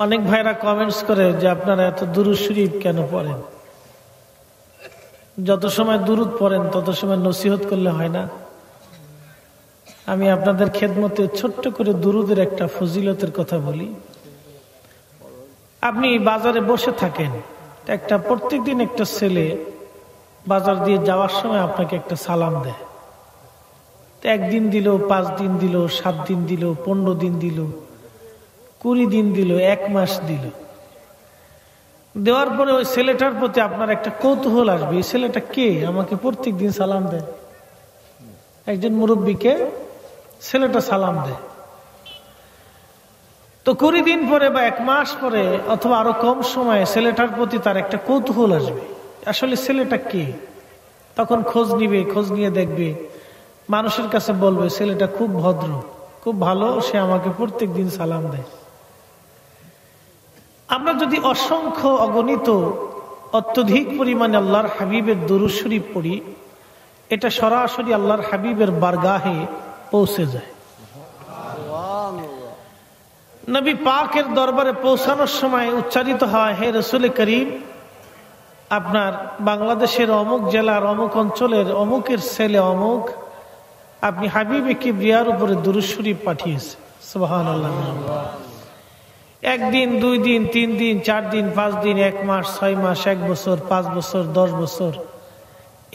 অনেক ভাইরা কমেন্টস করে যে আপনারা এত দুরূদ শরীফ কেন পড়েন? যত সময় দুরূদ পড়েন তত সময় নসিহত করলে হয় না? আমি আপনাদের খেদমতে ছোট্ট করে দুরূদের একটা ফজিলতের কথা বলি। আপনি বাজারে বসে থাকেন, প্রত্যেকদিন একটা ছেলে বাজার দিয়ে যাওয়ার সময় আপনাকে একটা সালাম দেয়। একদিন দিল, 5 দিন দিল, 7 দিন দিল, 15 দিন দিল, 20 দিন দিল, 1 মাস দিল। দেওয়ার পরে ওই ছেলেটার প্রতি আপনার একটা কৌতূহল আসবে, এই ছেলেটা কে আমাকে প্রত্যেক দিন সালাম দেয়। একজন মুরব্বীকে ছেলেটা সালাম দেয়। তো 20 দিন পরে বা 1 মাস পরে অথবা আরো কম সময়ে ছেলেটার প্রতি তার একটা কৌতূহল আসবে, আসলে ছেলেটা কে। তখন খোঁজ নিবে, খোঁজ নিয়ে দেখবে, মানুষের কাছে বলবে ছেলেটা খুব ভদ্র, খুব ভালো, সে আমাকে প্রত্যেক দিন সালাম দেয়। আমরা যদি অসংখ্য অগণিত অত্যধিক পরিমাণে আল্লাহর হাবিবের দুরূদ শরীফ পড়ি, এটা সরাসরি আল্লাহর হাবিবের বারগাহে পৌঁছে যায়। নবী পাকের দরবারে পৌঁছানোর সময় উচ্চারিত হয়, হে রাসূল করিম, আপনার বাংলাদেশের অমুক জেলার অমুক অঞ্চলের অমুকের ছেলে অমুক আপনি হাবিবে কিবরিয়ার উপরে দুরূদ শরীফ পাঠিয়েছে। সুবহানাল্লাহ। 1 দিন, 2 দিন, 3 দিন, 4 দিন, 5 দিন, 1 মাস, 6 মাস, 1 বছর, 5 বছর, 10 বছর,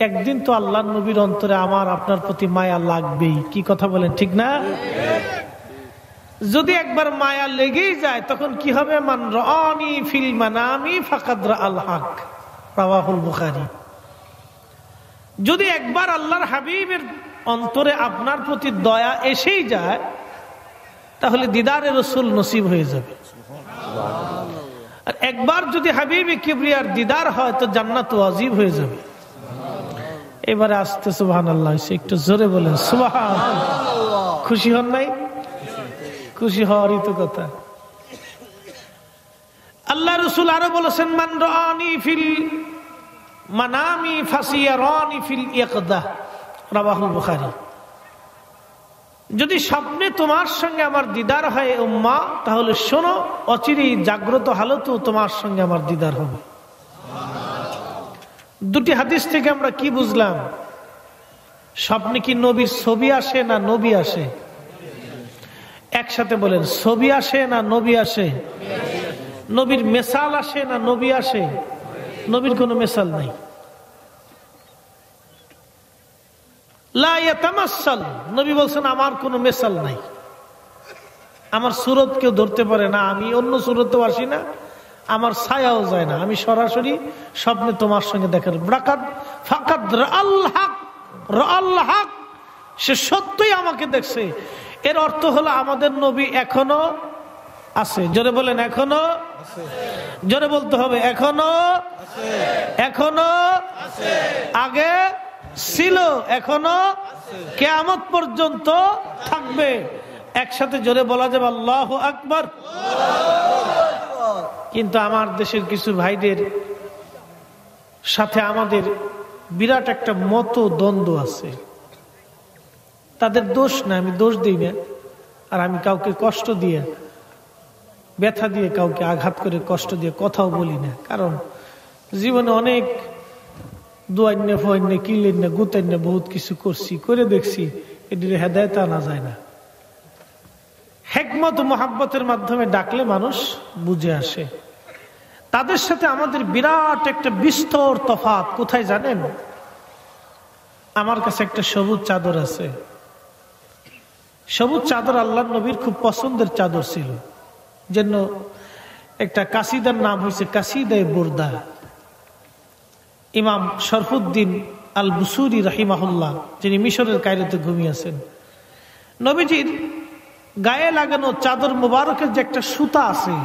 একদিন তো আল্লাহর নবীর অন্তরে আমার আপনার প্রতি মায়া লাগবেই। কি কথা বলেন, ঠিক না? যদি একবার মায়া লেগেই যায় তখন কি হবে? মান রাআনি ফিল মানামি ফাকাদ রাআল হক, রাওয়াহুল বুখারী। যদি একবার আল্লাহর হাবিবের অন্তরে আপনার প্রতি দয়া এসেই যায় তাহলে দিদারে রাসূল নসিব হয়ে যাবে। আর একবার যদি হাবিবে কিবরিয়ার দিদার হয় তো জান্নাত ওয়াজিব হয়ে যাবে। এবারে আসতে সুবহানাল্লাহ, একটু জোরে বলেন সুবহানাল্লাহ। খুশি হন নাই? খুশি হওয়ারই তো কথা। আল্লাহ রাসূল আরো বলেছেন, মান রাআনি ফিল মানামি ফাসিয়ারানি ফিল ইকদা, রাওয়াহুল বুখারী। যদি স্বপ্নে তোমার সঙ্গে আমার দিদার হয় উম্মাহ, তাহলে শোনো, অচিরেই জাগ্রত হালতেও তোমার সঙ্গে আমার দিদার হবে। দুটি হাদিস থেকে আমরা কি বুঝলাম? স্বপ্নে কি নবীর ছবি আসে না নবী আসে? একসাথে বলেন, ছবি আসে না নবী আসে? নবীর মেসাল আসে না নবী আসে? নবীর কোনো মেসাল নাই। লা ইয়াতামাসসাল, নবী বলছেন আমার কোনো মেসাল নাই, আমার সুরত কেউ ধরতে পারে না, আমি অন্য সুরতেও আসি না, আমার ছায়াও যায় না, আমি সরাসরি স্বপ্নে তোমার সঙ্গে দেখার ফাকাদ রাআল হক, রাআল হক, সে সত্যই আমাকে দেখছে। এর অর্থ হলো আমাদের নবী এখনো আছে। জোরে বলেন এখনো আছে। জোরে বলতে হবে এখনো আছে, এখনো আছে, আগে ছিল, এখনো কিয়ামত পর্যন্ত থাকবে। একসাথে জোরে বলা যাবে আল্লাহু আকবার। কিন্তু আমার দেশের কিছু ভাইদের সাথে আমাদের বিরাট একটা মত দ্বন্দ্ব আছে। তাদের দোষ না, আমি দোষ দিই না, আর আমি কাউকে কষ্ট দিয়ে, ব্যথা দিয়ে, কাউকে আঘাত করে কষ্ট দিয়ে কথাও বলি না। কারণ জীবনে অনেক দোয়ান্য ফোয়ান্য কিলেন্য গুতান্য বহুত কিছু করছি, করে দেখছি, এটির হেদায়েত আনা যায় না। হিকমত ও মুহাব্বতের মাধ্যমে ডাকলে মানুষ বুঝে আসে। তাদের সাথে আমাদের বিরাট একটা বিস্তর তফাৎ কোথায় জানেন? আমার কাছে একটা সবুজ চাদর আছে। সবুজ চাদর আল্লাহর নবীর খুব পছন্দের চাদর ছিল, জন্য একটা কাসিদার নাম হয়েছে কাসিদায়ে বুরদা। ইমাম শরফুদ্দিন আল বুসুরি রাহিমাহুল্লাহ, যিনি মিশরের কায়রোতে ঘুমিয়েছেন, নবীজির গায়ে লাগানো চাদর মুবারকের যে একটা সুতা আছে,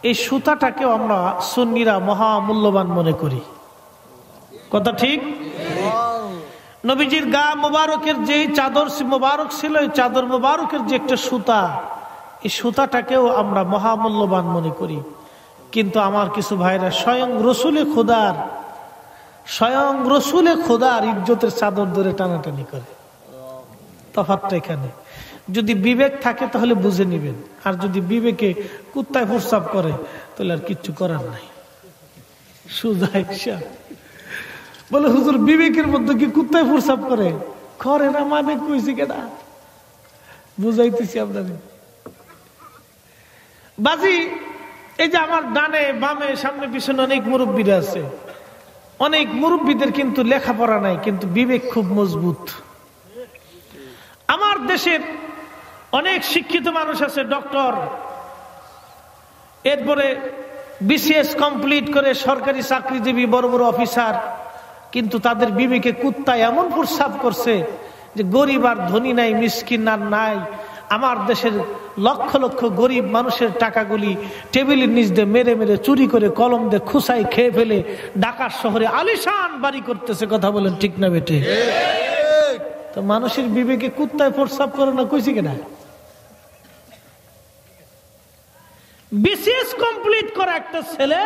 এই সুতাটাকেও আমরা সুন্নিরা মহামূল্যবান মনে করি। কথা ঠিক? নবীজির গা মুবারকের যে চাদর মুবারক ছিল, এই চাদর মুবারকের যে একটা সুতা, এই সুতাটাকেও আমরা মহামূল্যবান মনে করি। কিন্তু আমার কিছু ভাইরা স্বয়ং রসুলে খোদার ইজ্জতের চাদর ধরে টানাটানি করে। তফাৎটা এখানে। যদি বিবেক থাকে তাহলে বুঝে নিবেন, আর যদি বিবেকে কুত্তায় প্রস্রাব করে তাহলে আর কিচ্ছু করার নাই। সুজা বলে হুজুর বিবেকের মধ্যে কি কুত্তায় প্রস্রাব করে? করে না মানে কইছি কেনা, বুঝাইতেছি আপনাদের বাজি। এই যে আমার ডানে বামে সামনে পিছনে অনেক মুরব্বীরা আছে, অনেক মুরব্বীদের কিন্তু লেখাপড়া নাই, কিন্তু বিবেক খুব মজবুত। আমার দেশের অনেক শিক্ষিত মানুষ আছে, ডক্টর, এরপরে বিসিএস কমপ্লিট করে সরকারি চাকরিজীবী, বড় বড় অফিসার, কিন্তু তাদের বিবেকে কুত্তা এমন প্রস্রাব করছে যে গরিব আর ধনী নাই, মিসকিন আর নাই। আমার দেশের লক্ষ লক্ষ গরিব মানুষের টাকাগুলি টেবিলের নিচ দিয়ে মেরে মেরে চুরি করে কলম দিয়ে খুসাই খেয়ে ফেলে ঢাকা শহরে আলিশান বাড়ি করতেছে। কথা বলেন ঠিক না বেটে? তো মানুষের বিবেকে কুত্তায় প্রস্রাব করে না কইছি কিনা? বিসিএস কমপ্লিট করা একটা ছেলে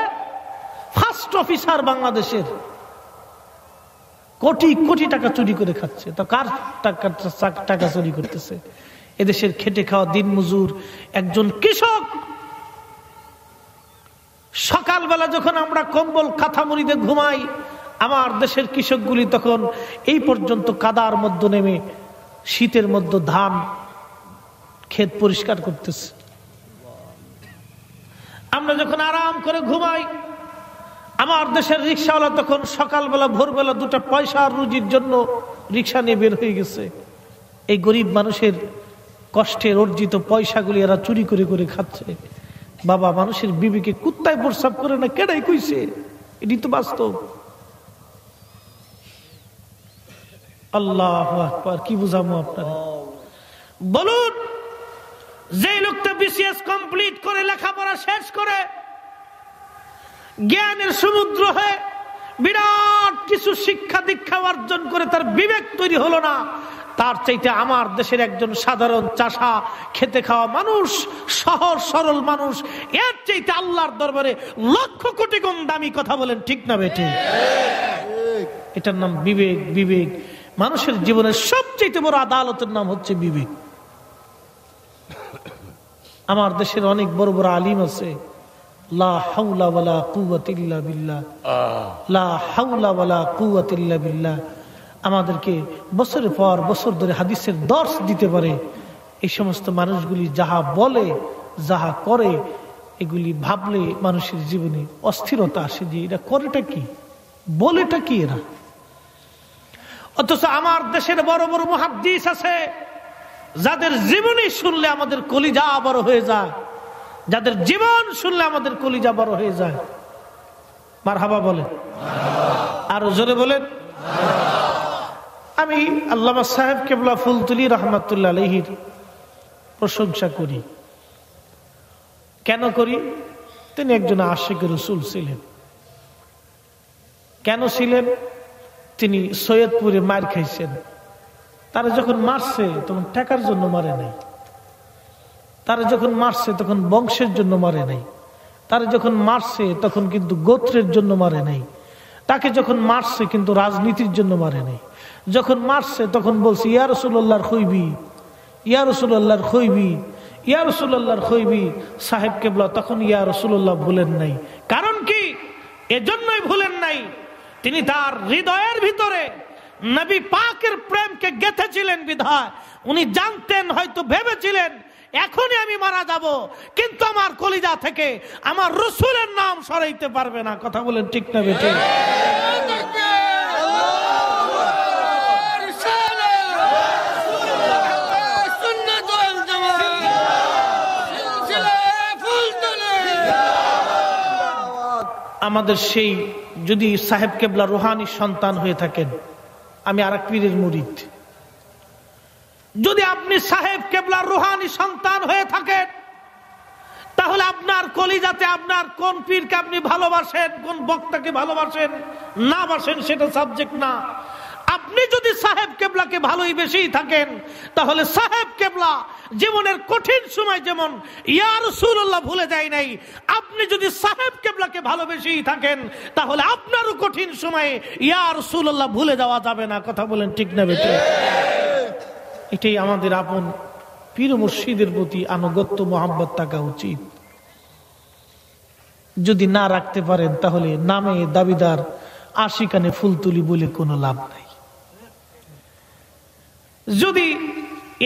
ফার্স্ট অফিসার বাংলাদেশের, কোটি কোটি টাকা চুরি করে খাচ্ছে। তো কার টাকা চুরি করতেছে? এদেশের খেটে খাওয়া দিন মজুর একজন কৃষক। সকালবেলা যখন আমরা কম্বল কাঁথা মুড়িতে ঘুমাই, আমার দেশের কৃষকগুলি তখন এই পর্যন্ত কাদার মধ্যে নেমে শীতের মধ্যে ধান ক্ষেত পরিষ্কার করতেছে। আমরা যখন আরাম করে ঘুমাই, আমার দেশের রিক্সাওয়ালা তখন সকালবেলা ভোরবেলা দুটা পয়সা রুজির জন্য রিক্সা নিয়ে বের হয়ে গেছে। এই গরিব মানুষের কষ্টের অর্জিত পয়সাগুলি এরা চুরি করে করে খাচ্ছে। বাবা, মানুষের বিবেকে কুত্তায় প্রস্রাব করে না কেডাই কইছে? এটি তো বাস্তব। আল্লাহু আকবার, কি বুঝাবো আপনারা? বলুন, যে লোকটা বিসিএস কমপ্লিট করে লেখাপড়া শেষ করে জ্ঞানের সমুদ্র হয়ে বিরাট কিছু শিক্ষা দীক্ষা অর্জন করে তার বিবেক তৈরি হলো না, তার চাইতে আমার দেশের একজন সাধারণ চাষা, খেতে খাওয়া মানুষ, সহজ সরল মানুষ, এর চাইতে আল্লাহর দরবারে লক্ষ কোটি গুণ দামি। কথা বলেন ঠিক না বেটে? এটার নাম বিবেক। বিবেক মানুষের জীবনের সবচেয়ে বড় আদালতের নাম হচ্ছে বিবেক। আমার দেশের অনেক বড় বড় আলিম আছে, লা হাওলা ওয়ালা কুওয়াতা ইল্লা বিল্লাহ, লা হাওলা ওয়ালা কুওয়াতা ইল্লা বিল্লাহ, আমাদেরকে বছরের পর বছর ধরে হাদিসের দর্শ দিতে পারে। এই সমস্ত মানুষগুলি যাহা বলে, যাহা করে, এগুলি ভাবলে মানুষের জীবনে অস্থিরতা আসে যে এরা করেটা কি, বলেটা কি এরা। অথচ আমার দেশের বড় বড় মুহাদ্দিস আছে যাদের জীবনী শুনলে আমাদের কলিজা বড় হয়ে যায়, যাদের জীবন শুনলে আমাদের কলিজা বড় হয়ে যায়। মারহাবা বলেন, আরো জোরে বলেন। আমি আল্লামা সাহেব কেবলা ফুলতুলি রহমাতুল্লাহ আলাইহির প্রশংসা করি। কেন করি? তিনি একজন আশিক রাসূল ছিলেন। কেন ছিলেন? তিনি সৈয়দপুরে মার খাইছেন। তারা যখন মারছে তখন টাকার জন্য মারে নাই, তারা যখন মারছে তখন বংশের জন্য মারে নাই, তারা যখন মারছে তখন কিন্তু গোত্রের জন্য মারে নাই, তাকে যখন মারছে কিন্তু রাজনীতির জন্য মারে নাই। যখন মারছে তখন বলছে ইয়া রাসূলুল্লাহর খইবি, ইয়া রাসূলুল্লাহর খইবি, ইয়া রাসূলুল্লাহর খইবি। সাহেব কেবলা তখন ইয়া রাসূলুল্লাহ ভুলেন নাই। কারণ কি? এজন্যই ভুলেন নাই, তিনি তার হৃদয়ের ভিতরে নবী পাকের প্রেমকে গেঁথেছিলেন বিধায় উনি জানতেন, হয়তো ভেবেছিলেন এখনই আমি মারা যাব, কিন্তু আমার কলিজা থেকে আমার রাসূলের নাম সরাইতে পারবে না। কথা বলেন ঠিক না বেটে? আমাদের সেই যদি সাহেব কেবলা রুহানি সন্তান হয়ে থাকেন, আমি আরেক পীরের মুরিদ, যদি আপনি সাহেব কেবলার রুহানি সন্তান হয়ে থাকেন, তাহলে আপনার কলিজাতে আপনার কোন পীরকে আপনি ভালোবাসেন, কোন বক্তাকে ভালোবাসেন না বাসেন সেটা সাবজেক্ট না। আপনি যদি সাহেব কেবলাকে ভালোই বেশি থাকেন, তাহলে সাহেব কেবলা জীবনের কঠিন সময় যেমন ইয়া রাসূলুল্লাহ ভুলে যায় নাই, আপনি যদি সাহেব কেবলাকে ভালোবেসে থাকেন তাহলে আপনারও কঠিন সময়ে ইয়া রাসূলুল্লাহ ভুলে যাওয়া যাবে না। কথা বলেন ঠিক না বেটে? এটাই আমাদের আপন পীর মুর্শিদের প্রতি আনুগত্য মহব্বত থাকা উচিত। যদি না রাখতে পারেন তাহলে নামে দাবিদার আশিকানে ফুল তুলি বলে কোনো লাভ নাই। যদি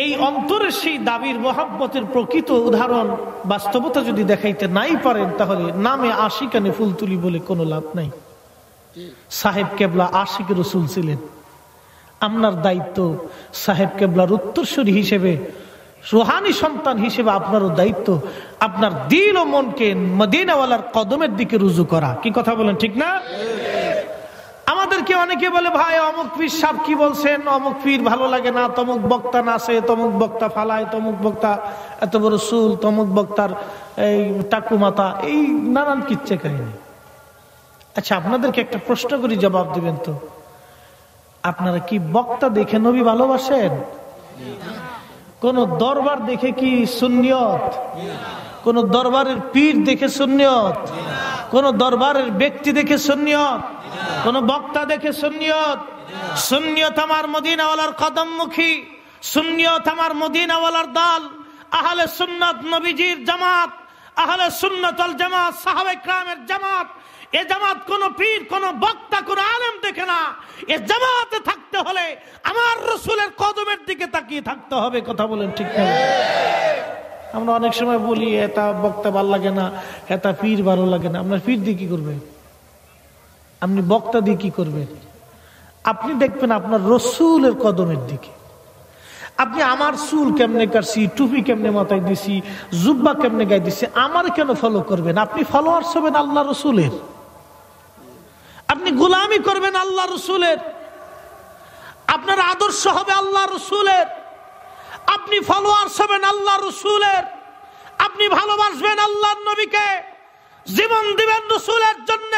এই অন্তরের সেই দাবির মহব্বতের প্রকৃত উদাহরণ বাস্তবতা যদি দেখাইতে নাই পারেন তাহলে নামে আশিকানে ফুল তুলি বলে কোনো লাভ নাই। সাহেব কেবলা আশিক রসুল ছিলেন। আপনার দায়িত্ব সাহেব কেবলার উত্তরসূরি হিসেবে, রুহানি সন্তান হিসেবে আপনারও দায়িত্ব আপনার দিল ও মনকে মদিনাওয়ালার কদমের দিকে রুজু করা। কি কথা বলেন, ঠিক না? আমাদেরকে অনেকে বলে ভাই অমুক পীর সাহেব কি বলছেন, অমুক পীর ভালো লাগে না, তমুক বক্তা নাচে, তমুক বক্তা ফালায়, তমুক বক্তা এত বড় চুল, তমুক বক্তার এই টাকু মাথা, এই নানান কিচ্ছা কাহিনী। আচ্ছা, আপনাদেরকে একটা প্রশ্ন করি, জবাব দিবেন তো। আপনারা কি বক্তা দেখে নবী ভালোবাসেন? কোন দরবার দেখে কি সুন্নিয়ত? কোন দরবারের পীর দেখে সুন্নিয়ত? কোন দরবারের ব্যক্তি দেখে সুন্নিয়ত? কোন বক্তা দেখে সুন্নিয়ত? সুন্নিয়ত আমার মদিনাওয়ালার কদমমুখী, সুন্নিয়ত আমার মদিনাওয়ালার দল, আহলে সুন্নাত নবীজির জামাত, আহলে সুন্নাত ওয়াল জামাত, সাহাবায়ে কেরামের জামাত। এ জামাত কোন পীর, কোন বক্তা, কোন আলেম দেখে না। এ জামাতে থাকতে হলে আমার রাসূলের কদমের দিকে তাকিয়ে থাকতে হবে। কথা বলেন, ঠিক না? আমরা অনেক সময় বলি এটা বক্তা ভালো লাগে না, এটা পীর ভালো লাগে না। আপনার পীর দিয়ে কি করবেন? আপনি বক্তা দিয়ে কি করবেন? আপনি দেখবেন আপনার রাসূলের কদমের দিকে। আপনি আমার চুল কেমনে কাটছি, টুপি কেমনে মাথায় দিছি, জুব্বা কেমনে গায়ে দিছি, আমার কেন ফলো করবেন? আপনি ফলোয়ার্স হবেন আল্লাহ রসুলের, আপনি গোলামি করবেন আল্লাহ রসুলের, আপনার আদর্শ হবে আল্লাহ রসুলের, আপনি ফলোয়ার্স হবেন আল্লাহ রসুলের, আপনি ভালোবাসবেন আল্লাহ নবীকে, জীবন দিবেন রসুলের জন্য,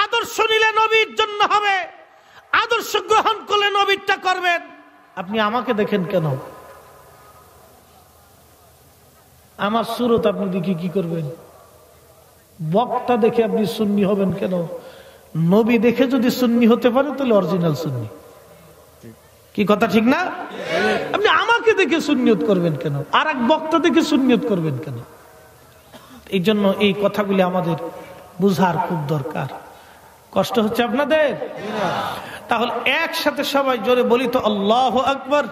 আদর্শ নিলে নবীর জন্য হবে, আদর্শ গ্রহণ করলে নবীরটা করবেন। আপনি আমাকে দেখেন কেন? আমার সুরত আপনি দেখি কি করবেন? বক্তা দেখে আপনি সুন্নি হবেন কেন? নবী দেখে যদি সুন্নি হতে পারে তাহলে অরিজিনাল সুন্নি। কি কথা ঠিক না? আপনি আমাকে দেখে সুন্নিয়ত করবেন কেন? আর এক বক্তা দেখে সুন্নিয়ত করবেন কেন? এই জন্য এই কথাগুলি আমাদের বুঝার খুব দরকার। কষ্ট হচ্ছে আপনাদের? তাহলে একসাথে সবাই জোরে বলি তো আল্লাহু আকবার।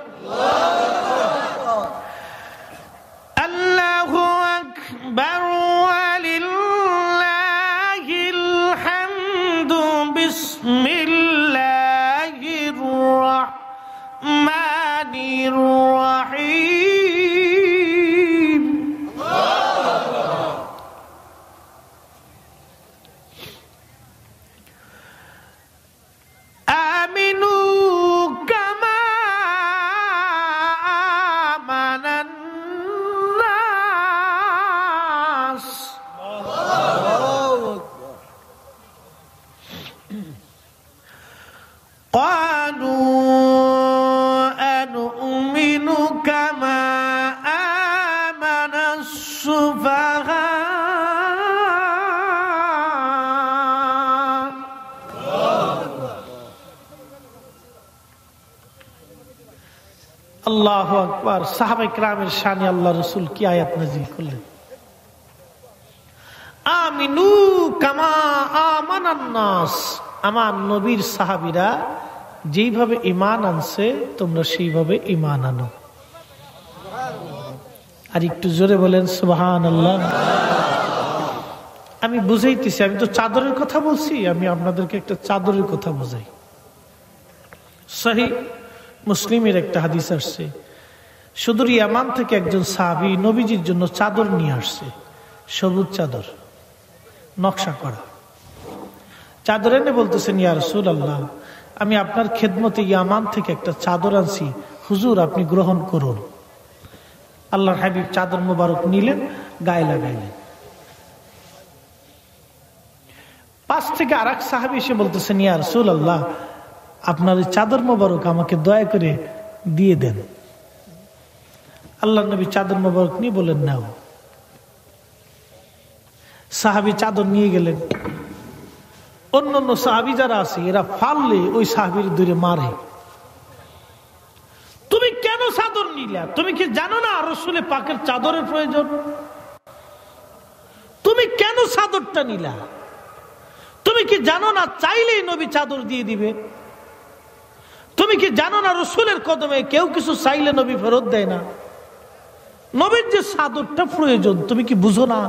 আল্লাহু আকবার ওয়ালিল্লাহিল হামদু বিসমিল্লাহির রাহমানির রাহিম। আমিনু কামা আমানান নাস। ক্বালু আনুমিনু কামা আমানাস সুফাহা। আল্লাহু আকবার। সাহাবায়ে কেরামের শানে আল্লাহ রাসূল কি আয়াত নাযিল করলেন? আমিনু কামা আমানান নাস। আমার নবীর সাহাবীরা যেইভাবে ঈমান আনছে তোমরা সেইভাবে ঈমান আনো। আর একটু জোরে বলেন সুবহানাল্লাহ। আমি বুঝাইতেছি, আমি তো চাদরের কথা বলছি, আমি আপনাদেরকে একটা চাদরের কথা বোঝাই। সহিহ মুসলিমের একটা হাদিস আসছে, সুদূর ইয়ামান থেকে একজন সাহাবী নবীজির জন্য চাদর নিয়ে আসছে, সবুজ চাদর, নকশা করা চাদর এনে বলতেছেন, ইয়া রাসূলুল্লাহ, আমি আপনার খেদমতে ইয়ামান থেকে একটা চাদর আনছি, হুজুর আপনি গ্রহণ করুন। আল্লাহর হাবিব চাদর মোবারক নিলেন, গায়ে লাগাইলেন। পাশ থেকে আর এক সাহাবী এসে বলতেছেন, ইয়া রাসূলুল্লাহ, আপনার এই চাদর মোবারক আমাকে দয়া করে দিয়ে দেন। আল্লাহ নবী চাদর মোবারক নিয়ে বলেন, নাও। সাহাবী চাদর নিয়ে গেলেন। অন্যান্য সাহাবী যারা আছে এরা ফাললে ওই সাহাবীর দূরে মারে, তুমি কেন চাদর নিলে? নিলা? তুমি কি জানো না রাসূল পাকের চাদরের প্রয়োজন? তুমি কেন চাদরটা নিলা? তুমি কি জানো না চাইলেই নবী চাদর দিয়ে দিবে? তুমি কি জানো না রাসূলের কদমে কেউ কিছু চাইলে নবী ফেরত দেয় না? নবীর যে চাদরটা প্রয়োজন তুমি কি বুঝো না?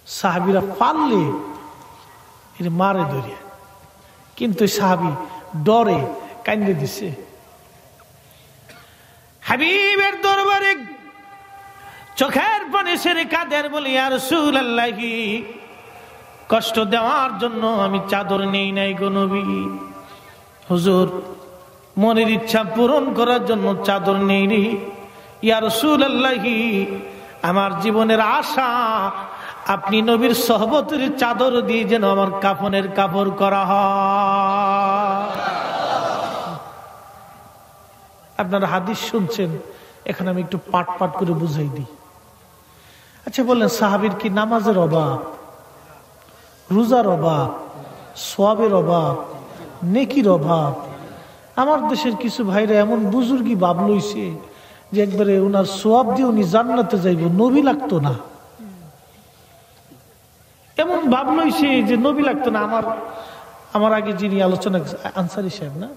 সাহাবীরা পারলে এর মারে ধরে, কিন্তু সাহাবী ডরে কান্দে দিছে। হাবিবের দরবারে চোখের পানি ছেড়ে কাঁদের বলি, ইয়া রাসূলুল্লাহ, কষ্ট দেওয়ার জন্য আমি চাদর নেই নাই গো নবী। হুজুর, মনের ইচ্ছা পূরণ করার জন্য চাদর নেই রে। ইয়া রাসূলুল্লাহ, আমার জীবনের আশা আপনি নবীর সহবতের চাদর দিয়ে যেন আমার কাফনের কাপড় করা হয়। আপনারা হাদিস শুনছেন, এখানে আমি একটু পাট পাট করে বুঝাই দিই। আচ্ছা বললেন, সাহাবীর কি নামাজের অভাব, রোজার অভাব, সওয়াবের অভাব, নেকির অভাব? আমার দেশের কিছু ভাইরা এমন বুজুর্গি ভাব লইছে যে একবারে ওনার সওয়াব দিয়ে উনি জান্নাতে যাইব, নবী লাগতো না। এমন ভাব লইছে যে নবী লাগতো না। আমার আগে যিনি আলোচনা, আনসারী সাহেব না,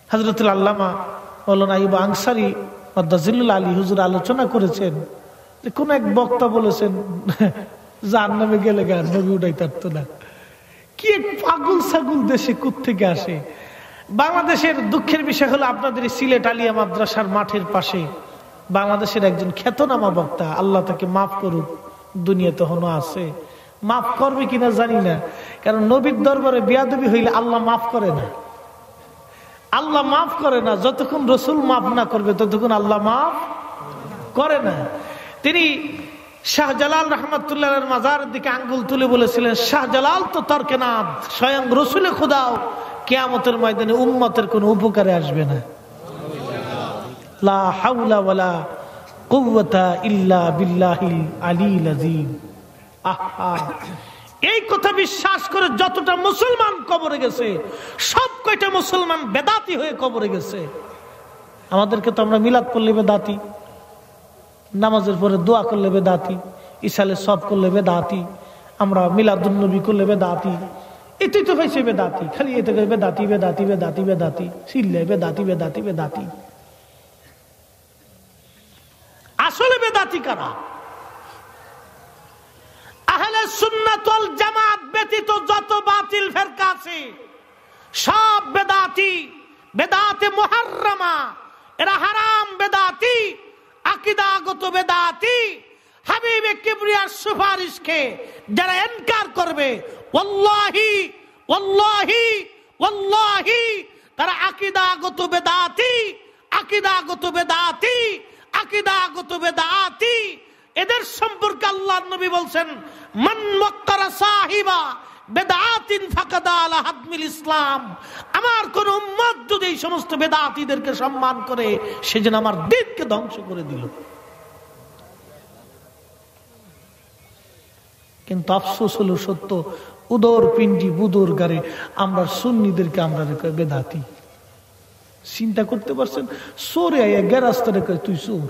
হযরতুল আল্লামা মাওলানা আইয়ুব আনসারী মাদ্দাজিল্লুল আলী হুজুর আলোচনা করেছেন যে কোন এক বক্তা বলেছেন জাহান্নামে গেলে গান নবী উঠাই পারতো না। কি এক পাগল ছাগল দেশে কোত্থেকে আসে। বাংলাদেশের দুঃখের বিষয় হলো, আপনাদের সিলেট আলিয়া মাদ্রাসার মাঠের পাশে বাংলাদেশের একজন খ্যাতনামা বক্তা, আল্লাহ তাকে মাফ করুক, দুনিয়াতে হনো আছে, মাফ করবে কিনা জানি না, কারণ নবীর দরবারে বেয়াদবি হইলে আল্লাহ মাফ করে না। আল্লাহ মাফ করে না, যতক্ষণ রাসূল মাফ না করবে ততক্ষণ আল্লাহ মাফ করে না। তিনি শাহজালাল রহমাতুল্লাহর মাজারের দিকে আঙ্গুল তুলে বলেছিলেন, শাহজালাল তো তর্কেনাদ, স্বয়ং রাসূলে খোদাও কিয়ামতের ময়দানে উম্মতের কোনো উপকারে আসবে না। লা হাওলা ওয়ালা কুওয়াতা ইল্লা বিল্লাহিল আলিল আযীম। আহা, এই কথা বিশ্বাস করে যতটা মুসলমান কবরে গেছে, সব কয়টা মুসলমান বেদাতি হয়ে কবরে গেছে। আমাদেরকে তো আমরা মিলাদ করলে বেদাতি, নামাজের পরে দোয়া করলে বেদাতি, ইসালে সব করলে বেদাতি, আমরা মিলাদুন নবী করলে বেদাতি, এটাই তো হয়েছে বেদাতি। খালি এতে বেদাতি বেদাতি বেদাতি বেদাতি, সিল্লে বেদাতি বেদাতি বেদাতি। আসলে বেদাতি কারা? আহলে সুন্নাত ওয়াল জামাত ব্যতীত যত বাতিল ফিরকা আছে সব বেদাতি, বেদাতে মুহাররামা, এরা হারাম বেদাতি, আকীদাগত বেদাতি। হাবিবে কিবরিয়ার সুপারিশকে যারা ইনকার করবে, ওয়াল্লাহি ওয়াল্লাহি ওয়াল্লাহি তারা আকীদাগত বেদাতি, আকীদাগত বেদাতি, আকীদাগত বেদাতি। এদের সম্পর্কে আল্লাহর নবী বলছেন, মান ওয়াক্কারা সাহিবা বেদাতিন ফাকাদা আলা হাদমিল ইসলাম। আমার কোন উম্মত যদি এই সমস্ত বেদাতীদেরকে সম্মান করে, সে যেন আমার দ্বীনকে ধ্বংস করে দিল। কিন্তু আফসোস হলো সত্য, উদর পিন্ডি বুদর গারে আমরা সুন্নিদেরকে আমরা বেদাতি। চিন্তা করতে পারছেন? সোরে আইয়া গেরাস্তারে কয় তুই চোর,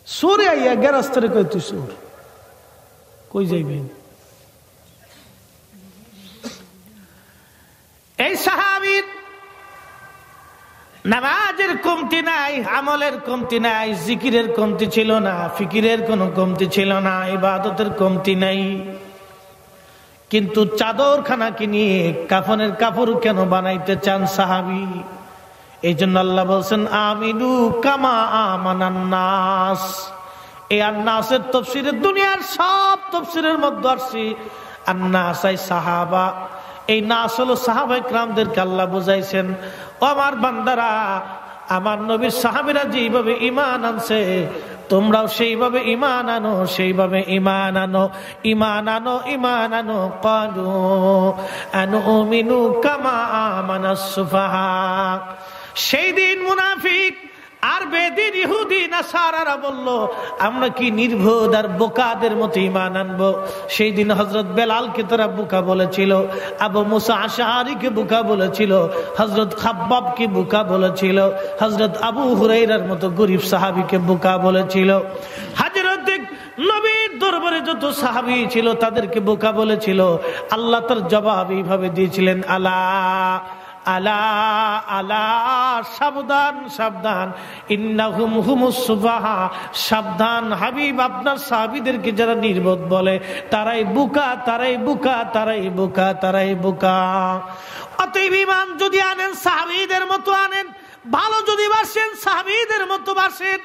সোরে আইয়া গেরাস্তারে কয় তুই চোর। কই যাইবেন? এই সাহাবীর নামাজের কমতি নাই, আমলের কমতি নাই, জিকিরের কমতি ছিল না, ফিকিরের কোনো কমতি ছিল না, ইবাদতের কমতি নাই। কিন্তু চাদর খানাকে নিয়ে কাফনের কাপড় কেন বানাইতে চান সাহাবী? এই জন্য আল্লাহ বলছেন, আমিনু কামা আমানান নাস। এই আন্নাসের তাফসীরে দুনিয়ার সব তাফসীরের মধ্যে আসছে আন্নাস আই সাহাবা। এই নাস হলো সাহাবায়ে কেরামদেরকে আল্লাহ বুঝাইছেন, ও আমার বান্দারা, আমার নবীর সাহাবীরা যেভাবে ঈমান আনছে তোমরাও সেইভাবে ঈমান আনো, সেইভাবে ঈমান আনো, ঈমান আনো, ঈমান আনো। ক্বালু আনুমিনু কামা আমানাস সুফাহা। সেই দিন মুনাফিক আর বেদিন ইহুদি নাসারারা বলল আমরা কি নির্বোধ আর বোকাদের মতো ঈমান আনবো। সেই দিন হযরত বেলালকে তারা বোকা বলেছিল, আবু মুসা আশআরীকে বোকা বলেছিল, হযরত খাব্বাবকে বোকা বলেছিল, হযরত আবু হুরায়রার মতো গরীব সাহাবীকে বোকা বলেছিল। হযরত নবীর দরবারে যত সাহাবী ছিল তাদেরকে বোকা বলেছিল। আল্লাহ তার জবাব এইভাবে দিয়েছিলেন, আলা আলা আলা, সাবধান সাবধান, ইন্নাহুম হুমুস সুফাহা, সাবধান হাবিব আপনার সাহাবীদেরকে যারা নির্বোধ বলে তারাই বোকা, তারাই বোকা, তারাই বোকা, তারাই বোকা। অতএব ঈমান যদি আনেন সাহাবীদের মতো আনেন, ভালো যদি বাসেন সাহাবীদের মতো বাসেন।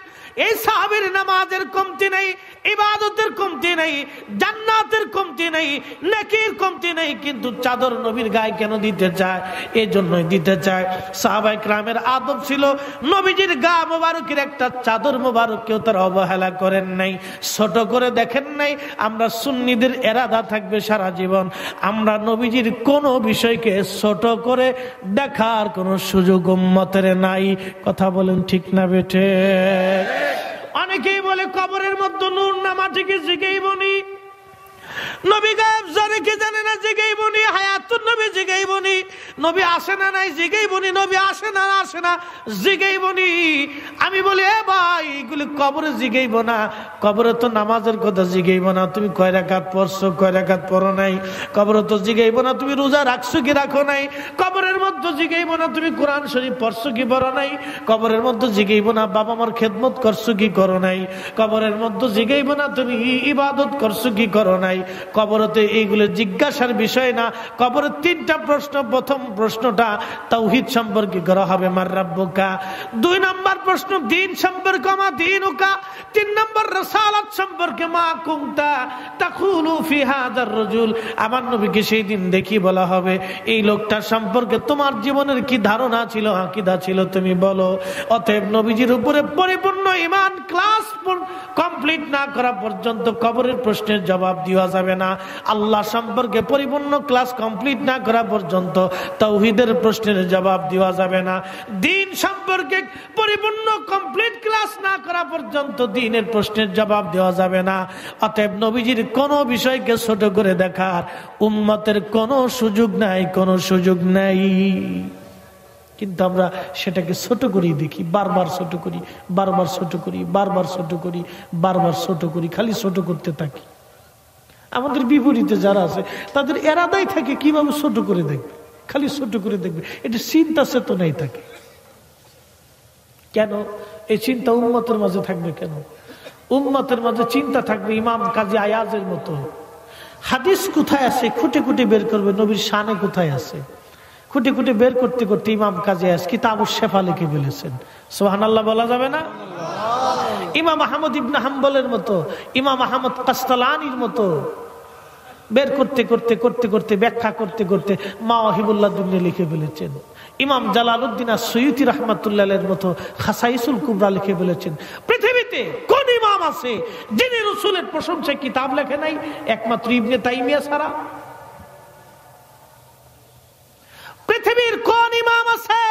এই সাহাবীর নামাজের কমতি নেই, ইবাদতের কমতি নেই, জান্নাতের কমতি নেই, নেকির কমতি নেই, কিন্তু চাদর নবীর গায়ে কেন দিতে চায়? এই জন্যই দিতে চায়। সাহাবায়ে কেরামের আদব ছিল নবীজির গা মোবারকের একটা চাদর মোবারক কেউ তার অবহেলা করেন নাই, ছোট করে দেখেন নাই। আমরা সুন্নিদের এরাদা থাকবে সারা জীবন আমরা নবীজির কোনো বিষয়কে ছোট করে দেখার কোনো সুযোগ উম্মতের নাই। কথা বলেন ঠিক না বেঠে? অনেকেই বলে কবরের মধ্যে নূর না মাটিকে জিগাইবনি, নবী গায়েব জানে কি জানে না জিগাইবনি, হায়াতুন নবী জিগাইবনি, নবী আসে না নাই জিগাইবনি, নবী আসে না আসে না জিগাইবনি। আমি বলি এ ভাই এগুলি কবরে জিগাইব না, কবরে তো নামাজের কথা জিগাইব না, তুমি কয় রাকাত পড়ছো কয় রাকাত পড়ো নাই, কবরে তো জিগাইব না তুমি রোজা রাখছো কি রাখো নাই, কবরের মধ্যে জিগাইব না তুমি কোরআন শরীফ পড়ছো কি পড়ো নাই, কবরের মধ্যে জিগাইব না বাবা মার খেদমত করছো কি করো নাই, কবরের মধ্যে জিগাইব না তুমি ইবাদত করছো কি করো নাই। কবরতে এইগুলো জিজ্ঞাসার বিষয় না। কবরে তিনটা প্রশ্ন। প্রথম প্রশ্নটা তাওহীদ সম্পর্কে করা হবে, মার রাব্বুকা। 2 নম্বর প্রশ্ন দ্বীন সম্পর্কে, মা দীনুকা। 3 নম্বর রাসালাত সম্পর্কে, মা কুনতা তাকুলু ফি হাযার রাজুল। আমার নবীকে সেই দিন দেখি বলা হবে এই লোকটা সম্পর্কে তোমার জীবনের কি ধারণা ছিল, আকীদা ছিল তুমি বলো। অতএব নবীজির উপরে পরিপূর্ণ ঈমান ক্লাস কমপ্লিট না করা পর্যন্ত কবরের প্রশ্নের জবাব দেওয়া যাবে না। আল্লাহ সম্পর্কে পরিপূর্ণ ক্লাস কমপ্লিট না করা পর্যন্ত তাওহীদের প্রশ্নের জবাব দেওয়া যাবে না। দ্বীন সম্পর্কে পরিপূর্ণ কমপ্লিট ক্লাস না করা পর্যন্ত দ্বীনের প্রশ্নের জবাব দেওয়া যাবে না। অতএব নবীজির কোনো বিষয়কে ছোট করে দেখার উম্মতের কোনো সুযোগ নাই, কোনো সুযোগ নাই। কিন্তু আমরা সেটাকে ছোট করেই দেখি, বারবার ছোট করি, বারবার ছোট করি, বারবার ছোট করি, বারবার ছোট করি, খালি ছোট করতে থাকি। আমাদের বিপরীতে যারা আছে তাদের এরাদাই থাকে কিভাবে ছোট করে দেখবে, খালি ছোট করে দেখবে। এটা চিন্তা চেতনাই থাকে। কেন এই চিন্তা উম্মতের মাঝে থাকবে? কেন উম্মতের মাঝে চিন্তা থাকবে ইমাম কাজী আয়াজের মতো? হাদিস কোথায় আছে খুঁটে খুঁটে বের করবে, নবীর শানে কোথায় আছে খুঁটে খুঁটে বের করতে করতে ইমাম কাজী আয়াজ কিতাবুশ শিফা লিখে ফেলেছেন। সুবহানাল্লাহ বলা যাবে না? ইমাম আহমদ ইবনে হাম্বলের মতো, ইমাম আহমদ কাসতালানির মতো বের করতে করতে করতে করতে ব্যাখ্যা করতে করতে মাওয়াহিবুল্লাহ দুন্নি লিখে ফেলেছেন। ইমাম জালালউদ্দিন আস-সুয়ুতি রাহমাতুল্লাহের মতো খাসাইসুল কুবরা লিখে ফেলেছেন। পৃথিবীতে কোন ইমাম আছে যিনি রাসূলের প্রশংসায় কিতাব লেখে নাই? একমাত্র ইবনে তাইমিয়া ছাড়া। পৃথিবীর কোন ইমাম আছে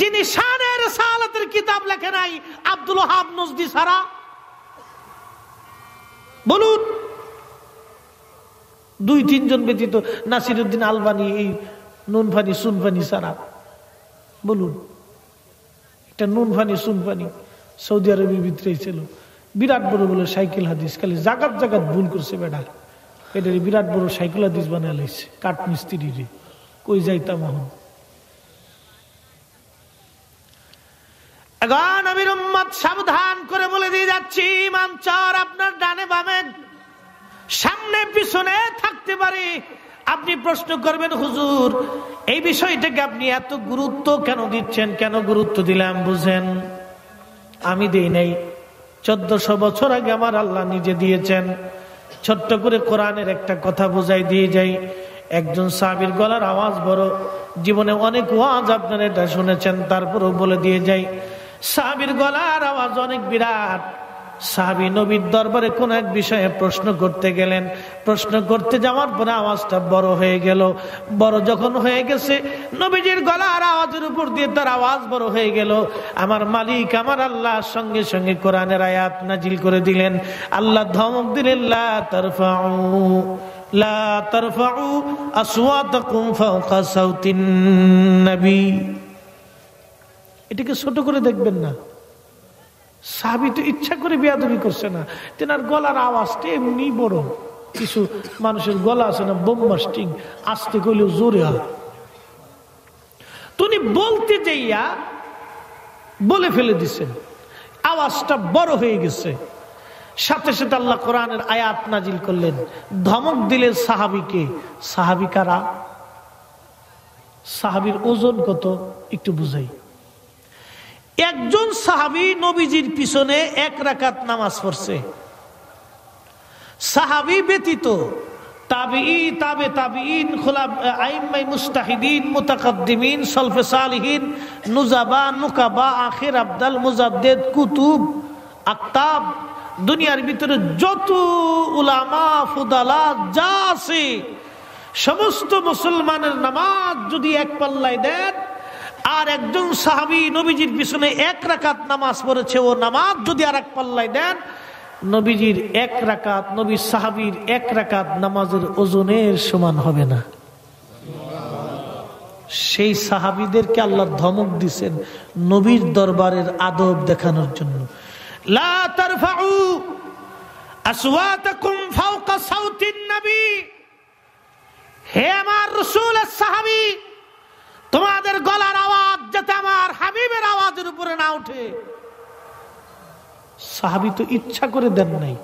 যিনি শানে রিসালাতের কিতাব লেখে নাই? আব্দুল ওয়াহাব নজদি ছাড়া। বলুন, 2-3 জন ব্যতীত, নাসিরউদ্দিন আলবানী, এই নুনফানি সুনফানি ছাড়া। বলুন, একটা নুনফানি সুনফানি সৌদি আরবের ভিতরেই ছিল, বিরাট বড় বলে সাইকেল হাদিস, খালি জাগাত জাগাত ভুল করছে বেটা, এটা বিরাট বড় সাইকেল হাদিস বানায় লাইছে কাঠ মিস্ত্রি রে। কই যাইতাম এখন? নবীর উম্মত সাবধান করে বলে দিয়ে যাচ্ছি, ইমাম চার আপনার ডানে বামে সামনে পিছনে থাকতে পারে। আপনি প্রশ্ন করবেন, হুজুর এই বিষয়টাকে আপনি এত গুরুত্ব কেন দিচ্ছেন? কেন গুরুত্ব দিলাম বুঝেন? আমি দেই নাই, 1400 বছর আগে আমার আল্লাহ নিজে দিয়েছেন। ছোট্ট করে কোরআনের একটা কথা বুঝাই দিয়ে যাই। একজন সাহাবীর গলার আওয়াজ বড়, জীবনে অনেক ওয়াজ আপনারা এটা শুনেছেন, তারপরেও বলে দিয়ে যাই। সাহাবীর গলার আওয়াজ অনেক বিরাট, সাহাবী নবীর দরবারে কোন এক বিষয়ে প্রশ্ন করতে গেলেন। প্রশ্ন করতে যাওয়ার পরে আওয়াজটা বড় হয়ে গেল। বড় যখন হয়ে গেছে, নবীজির গলার আওয়াজের উপর দিয়ে তার আওয়াজ বড় হয়ে গেল। আমার মালিক আমার আল্লাহ সঙ্গে সঙ্গে কোরআনের আয়াত নাজিল করে দিলেন। আল্লাহ ধমক দিলেন, লা তারফাউ আসওয়াতাকুম ফাওকা সাউতিন নবী। এটাকে ছোট করে দেখবেন না। সাহাবী তো ইচ্ছা করে বেয়াদবি করছে না, তেনার গলার আওয়াজটা এমনি বড়। কিছু মানুষের গলা আছে না বোমবাস্টিং, আস্তে কইলেও জোরে হয়। তুমি বলতে যাইয়া বলে ফেলে দিছেন, আওয়াজটা বড় হয়ে গেছে। সাথে সাথে আল্লাহ কোরআনের আয়াত নাজিল করলেন, ধমক দিলেন সাহাবীকে। সাহাবী কারা? সাহাবীর ওজন কত একটু বুঝাই। একজন সাহাবী নবীজির পিছনে 1 রাকাত নামাজ পড়ছে। সাহাবী ব্যতীত তাবিঈ, তাবে তাবিঈন, খুলাফা, আইম্মায়ে মুজতাহিদিন, মুতাকাদ্দিমিন, সালফে সালিহিন, নুজাবা, নুকাবা, আখির আবদাল, মুজাদ্দিদ, কুতুব, আকতাব, দুনিয়ার ভিতরে যত উলামা ফুদালা যা আছে সমস্ত মুসলমানের নামাজ যদি এক পাল্লায় দেন, আর একজন সাহাবী নবীজির পিছনে 1 রাকাত নামাজ পড়েছে, ও নামাজ যদি আর এক পাল্লায় দেন, নবীজির 1 রাকাত, নবীর সাহাবীর 1 রাকাত নামাজের ওজনের সমান হবে না। সেই সাহাবীদেরকে আল্লাহ ধমক দিয়েছেন নবীর দরবারের আদব দেখানোর জন্য। লা তারফাউ আসওয়াতাকুম ফাওকা সাউতিন নবী। হে আমার রাসূলের সাহাবী, তোমাদের গলার আওয়াজ যাতে আমার হাবিবের আওয়াজের উপরে না উঠে। সাহাবী তো ইচ্ছা করে দেন নাই,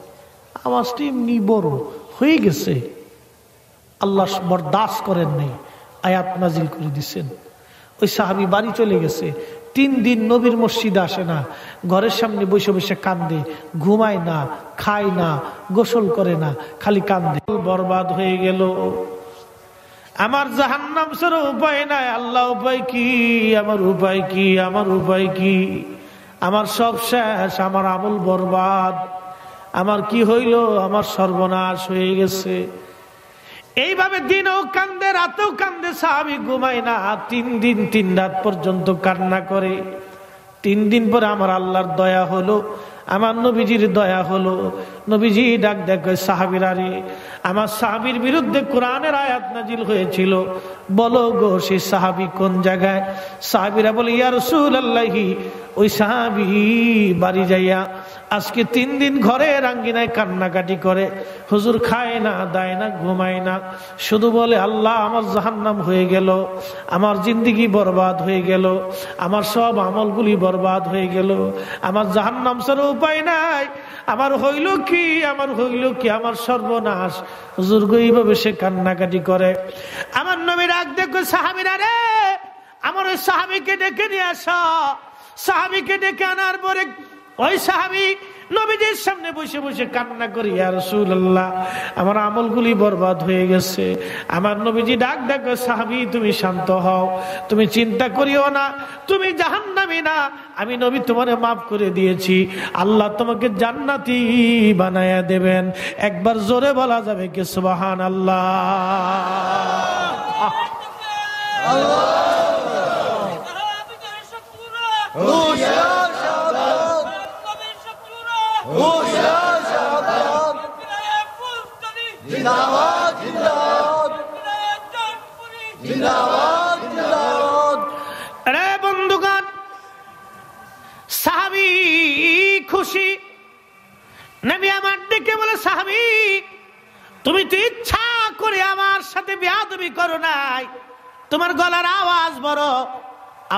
আওয়াজটা এমনি বড় হয়ে গেছে। আল্লাহ বরদাস্ত করেন নাই, আয়াত নাজিল করে দিচ্ছেন। ওই সাহাবী বাড়ি চলে গেছে। 3 দিন নবীর মসজিদে আসে না, ঘরের সামনে বসে বসে কান্দে, ঘুমায় না, খায় না, গোসল করে না, খালি কান্দে। বরবাদ হয়ে গেল। আমার জাহান্নাম ছাড়া উপায় নাই। আল্লাহ উপায় কি? আমার উপায় কি? আমার উপায় কি? আমার সব শেষ, আমার আমল বরবাদ। আমার কি হইল? আমার সর্বনাশ হয়ে গেছে। এইভাবে দিনও কান্দে, রাতেও কান্দে। সাহাবী ঘুমায় না, 3 দিন 3 রাত পর্যন্ত কান্না করে। 3 দিন পরে আমার আল্লাহর দয়া হলো, আমার নবীজির দয়া হলো। নবীজি ডাক দেখে, সাহাবীরা রে, আমার সাহাবীর বিরুদ্ধে কোরআনের আয়াত নাজিল হয়েছিল, বলো গো সেই সাহাবী কোন জায়গায়? সাহাবীরা বলে, ইয়া রাসূলুল্লাহি, ওই সাহাবী বাড়ি যাইয়া আজকে 3 দিন ঘরের আঙ্গিনায় কান্নাকাটি করে। হুজুর খায় না, দায় না, ঘুমায় না, শুধু বলে আল্লাহ আমার জাহান্নাম হয়ে গেল, আমার জিন্দেগি বরবাদ হয়ে গেল, আমার সব আমলগুলি বরবাদ হয়ে গেল, আমার জাহান্নাম ছাড়া উপায় নাই, আমার হইল কি, আমার হইল কি, আমার সর্বনাশ। হুজুর গো এইভাবে সে কান্নাকাটি করে। আমার নবী ডাক দেখো, সাহাবীরা রে, আমার ওই সাহাবীকে ডেকে নিয়ে আসো। সাহাবীকে ডেকে আনার পরে ওই সাহাবী নবীজির সামনে বসে বসে কান্না করি, ইয়া রাসূলুল্লাহ আমার আমলগুলি বরবাদ হয়ে গেছে। আমার নবীজি ডাক দেখো, সাহাবী তুমি শান্ত হও, তুমি চিন্তা করিও না, তুমি জাহান্নামী না, আমি নবী তোমারে মাফ করে দিয়েছি, আল্লাহ তোমাকে জান্নাতি বানায়া দেবেন। একবার জোরে বলা যাবে কি সুবহানাল্লাহ? বন্ধুগণ, সাহাবী খুশি। নবী আমার ডেকে বলে, সাহাবী তুমি তো ইচ্ছা করে আমার সাথে বেয়াদবি করো নাই, তোমার গলার আওয়াজ বড়,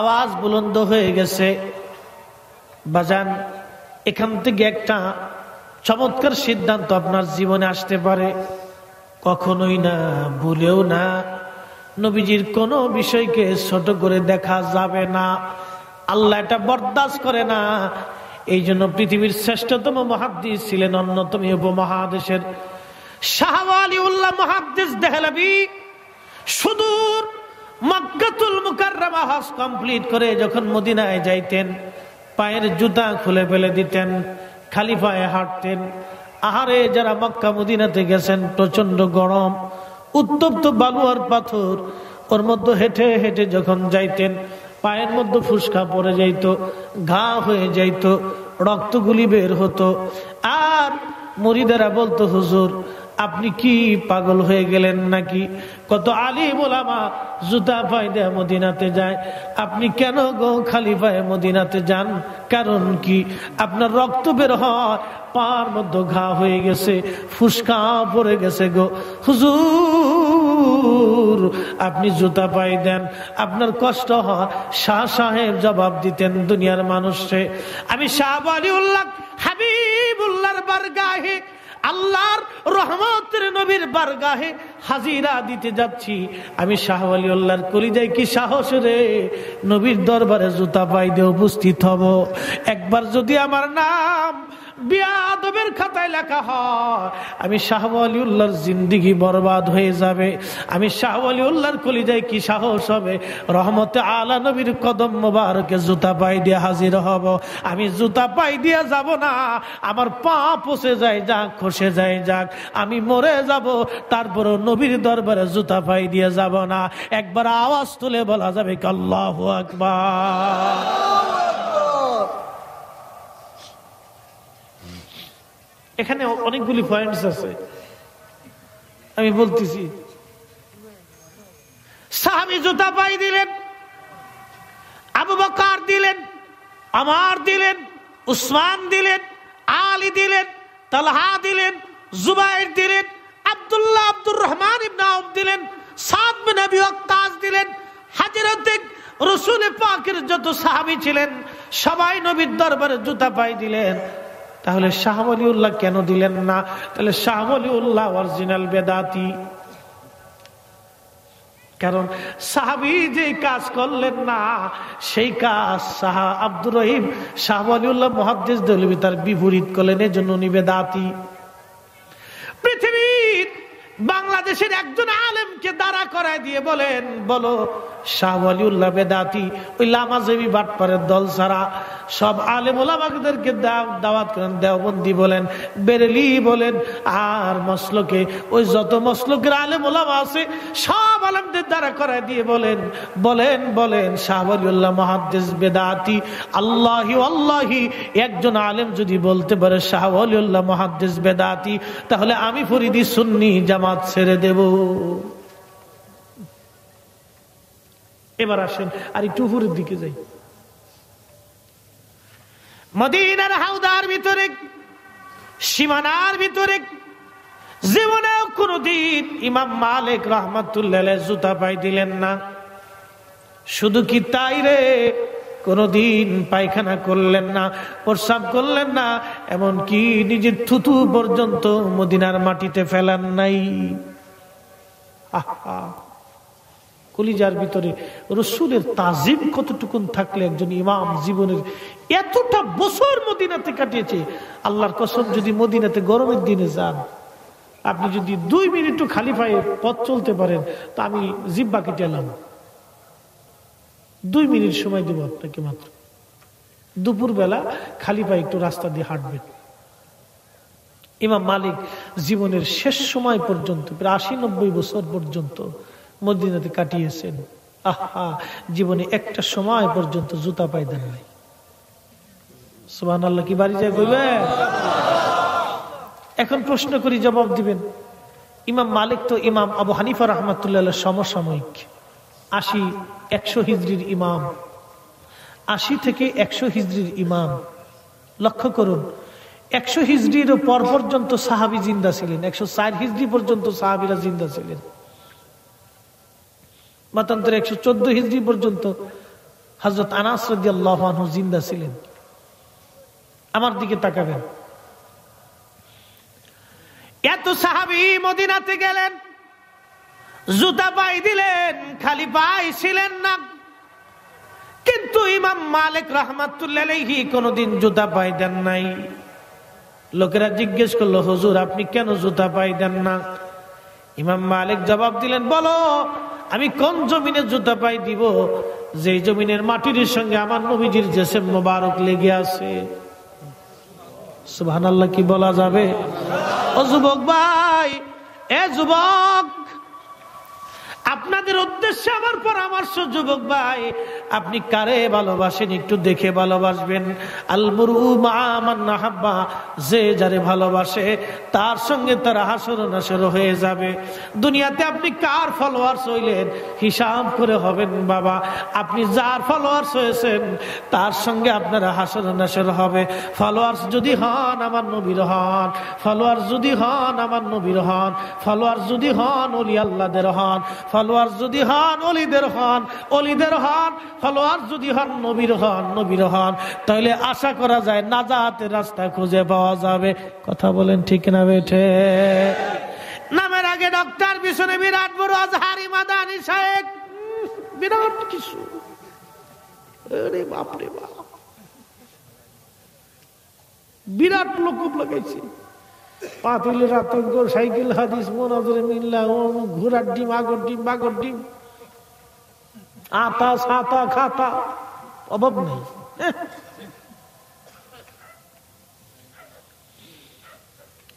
আওয়াজ বুলন্দ হয়ে গেছে। বাজান, এখান থেকে একটা চমৎকার সিদ্ধান্ত আপনার জীবনে আসতে পারে। কখনোই না, ভুলেও না, নবীজির কোন বিষয়কে ছোট করে দেখা যাবে না। আল্লাহ এটা বরদাস্ত করে না। এই জন্য পৃথিবীর শ্রেষ্ঠতম মুহাদ্দিস ছিলেন অন্যতম উপমহাদেশের শাহ ওয়ালিউল্লাহ মুহাদ্দিস দেহলভী। সুদূর মক্কাতুল মুকাররমা হজ কমপ্লিট করে যখন মদিনায় যাইতেন, পায়ের জুতা খুলে ফেলে দিতেন, খালি পায়ে হাঁটতেন। আহারে, যারা মক্কা মদিনাতে গেছেন, প্রচন্ড গরম, উত্তপ্ত বালু আর পাথর, ওর মধ্যে হেঁটে হেঁটে যখন যাইতেন, পায়ের মধ্যে ফুসকা পড়ে যাইত, ঘা হয়ে যাইত, রক্তগুলি বের হতো। আর মুরিদেরা বলতো, হুজুর আপনি কি পাগল হয়ে গেলেন নাকি? কত আলিম ওলামা জুতা পায়ে দেয়া মদিনাতে যায়, আপনি কেন গো খালি পায়ে মদিনাতে যান? কারণ কি? আপনার রক্ত বের হয়, পার মধ্যে ঘা হয়ে গেছে, ফুসকা পড়ে গেছে গো হুজুর, আপনি জুতা পায়ে দেন, আপনার কষ্ট হয়। শাহ সাহেব জবাব দিতেন দুনিয়ার মানুষে, আমি শাহ ওয়ালিউল্লাহ হাবিবুল্লাহর বারগাহে, আল্লাহর রহমতের নবীর বারগাহে হাজিরা দিতে যাচ্ছি। আমি শাহ ওয়ালিউল্লাহর কলিজায় কি সাহস রে, নবীর দরবারে জুতা পায়ে দিয়ে উপস্থিত হব। একবার যদি আমার নাম বিয়াদবের খাতায় লেখা হয়, আমি শাহ ওয়ালিউল্লাহর জিন্দেগি বরবাদ হয়ে যাবে। আমি শাহ ওয়ালিউল্লাহর কলিজায় কি সাহস হবে, রহমতে আলা নবীর কদম মোবারকে জুতা পায়ে দিয়ে হাজির হব। আমি জুতা পায়ে দিয়ে যাব না, আমার পা পচে যায় যাক, খসে যায় যাক, আমি মরে যাব, তারপরও নবীর দরবারে জুতা পায়ে দিয়ে যাব না। একবার আওয়াজ তুলে বলা যাবে আল্লাহু আকবার। এখানে অনেকগুলি পয়েন্টস আছে, আমি বলতেছি। সাহাবী জুতা পায়ে দিলেন, আবু বকর দিলেন, ওমর দিলেন, উসমান দিলেন, আলী দিলেন, তালহা দিলেন, জুবাইর দিলেন, আব্দুল্লাহ আব্দুর রহমান ইবনে আউফ দিলেন, সাদ বিন আবি ওয়াক্কাস দিলেন। হযরত রাসূল পাকের যত সাহাবী ছিলেন সবাই নবীর দরবারে জুতা পায়ে দিলেন। তাহলে শাহ ওয়ালিউল্লাহ কেন দিলেন না? তাহলে শাহ ওয়ালিউল্লাহ অরিজিনাল বেদাতি। কারণ সাহাবী যে কাজ করলেন না, সেই কাজ শাহ আব্দুর রহিম শাহ ওয়ালিউল্লাহ মুহাদ্দিস দেহলভী তার বিপরীত করলেন, এজন্য উনি বেদাতি। পৃথিবীর বাংলাদেশের একজন আলেমকে দাঁড়া করায় দিয়ে বলেন, বলো শাহ ওয়ালিউল্লাহ বেদাতি। ওই লামাজেবি বাটপারের দল ছাড়া সব আলেম ওলামাদেরকে দাওয়াত করেন। দেওবন্দি বলেন, বেরেলি বলেন, আর মসলকে ওই যত মসলকের আলেম ওলামা আছে সব আলেমদের দ্বারা করায় দিয়ে বলেন বলেন বলেন শাহ ওয়ালিউল্লাহ মুহাদ্দিস বেদাতি। আল্লাহি আল্লাহি, একজন আলেম যদি বলতে পারে শাহ ওয়ালিউল্লাহ মুহাদ্দিস বেদাতি, তাহলে আমি ফরিদি সুন্নি জামাত ছেড়ে দেব। এবার আসেন আর একটু উপরের দিকে যাই। মদিনার হাওদার ভিতরে, সীমানার ভিতরে জীবনেও কোনদিন ইমাম মালিক রাহমাতুল্লাহ আলাইহি জুতা পায়ে দিলেন না। শুধু কি তাই রে, কোনদিন পায়খানা করলেন না, প্রস্রাব করলেন না, এমনকি নিজের থুতু পর্যন্ত মদিনার মাটিতে ফেলান নাই। আহা, কলিজার ভিতরে রাসূলের তাজিম কতটুকুন থাকলে একজন ইমাম জীবনের এতটা বছর মদিনাতে কাটিয়েছে। আল্লাহর কসম, যদি মদিনাতে গরমের দিনে যান, আপনি যদি 2 মিনিটও খালি পায়ে পথ চলতে পারেন, তা আমি জিহ্বা কেটে এলাম। 2 মিনিট সময় দেব আপনাকে মাত্র। দুপুর বেলা খালি পায়ে একটু রাস্তা দিয়ে হাঁটবেন। ইমাম মালিক জীবনের শেষ সময় পর্যন্ত, প্রায় 80-90 বছর পর্যন্ত মদিনাতে কাটিয়েছেন। আহা, জীবনে একটা সময় পর্যন্ত জুতা পায়ে দেন নাই। সুবহানাল্লাহ, কি বাড়ি যায় বলবে? এখন প্রশ্ন করি, জবাব দিবেন। ইমাম মালিক তো ইমাম আবু হানিফা রাহমাতুল্লাহ আলাইহির সমসাময়িক, 80-100 হিজরির ইমাম। 80 থেকে 100 হিজরির ইমাম। লক্ষ্য করুন, 100 হিজরির পর পর্যন্ত সাহাবী জিন্দা ছিলেন, 104 হিজরি পর্যন্ত সাহাবীরা জিন্দা ছিলেন। মতান্তরে 114 হিজরি পর্যন্ত হযরত আনাস রাদিয়াল্লাহু আনহু জিন্দা ছিলেন। আমার দিকে তাকাবেন, এত সাহাবী মদিনাতে গেলেন, জুতা পায়ে দিলেন, খালি পায়ে ছিলেন না। কিন্তু ইমাম মালিক রাহমাতুল্লাহ আলাইহি কোনদিন জুতা পায়ে দেন নাই। লোকেরা জিজ্ঞেস করলো, হুজুর আপনি কেন জুতা পায়ে দেন না? ইমাম মালিক জবাব দিলেন, বলো আমি কোন জমিনে জুতা পায়ে দিব, যে জমিনের মাটির সঙ্গে আমার নবীজির জিসম মোবারক লেগে আছে। সুবহানাল্লাহ কি বলা যাবে? ও যুবক ভাই, এ যুবক, আপনাদের উদ্দেশ্যে আমার পরামর্শ, যুবক ভাই, আপনি কারে ভালোবাসেন একটু দেখে ভালোবাসবেন। আল মুরউ মা মান আহাব্বা, যে যারে ভালোবাসে তার সঙ্গে তার হাসর নাসর হয়ে যাবে। দুনিয়াতে আপনি কার ফলোয়ার্স হইলেন হিসাব করে হবেন বাবা। আপনি যার ফলোয়ার্স হয়েছেন তার সঙ্গে আপনার হাসর নাসর হবে। ফলোয়ার্স যদি হন আমার নবীর হন, ফলোয়ার্স যদি হন আমার নবীর হন, ফলোয়ার্স যদি হন ওলি আল্লাহদের হন, ফলোয়ার যদি হন অলিদের হন, অলিদের হন, ফলোয়ার যদি হন নবীর হন, নবীর হন, তাহলে আশা করা যায় নাজাতের রাস্তা খুঁজে পাওয়া যাবে। কথা বলেন ঠিক না বেঠে? নামের আগে ডক্টর, পিছনে বিরাট বড় আজহারি মাদানি শায়েখ, বিরাট কিছু। আরে বাপ রে বাপ, বিরাট লোক লাগাইছে। পাতিলের আতঙ্ক, সাইকেল হাদিস, মোনাজরে মিল্লা, ঘোড়ার ডিম, আগর ডিম, বাগর ডিম, আতা ছাতা খাতা, অভাব নেই।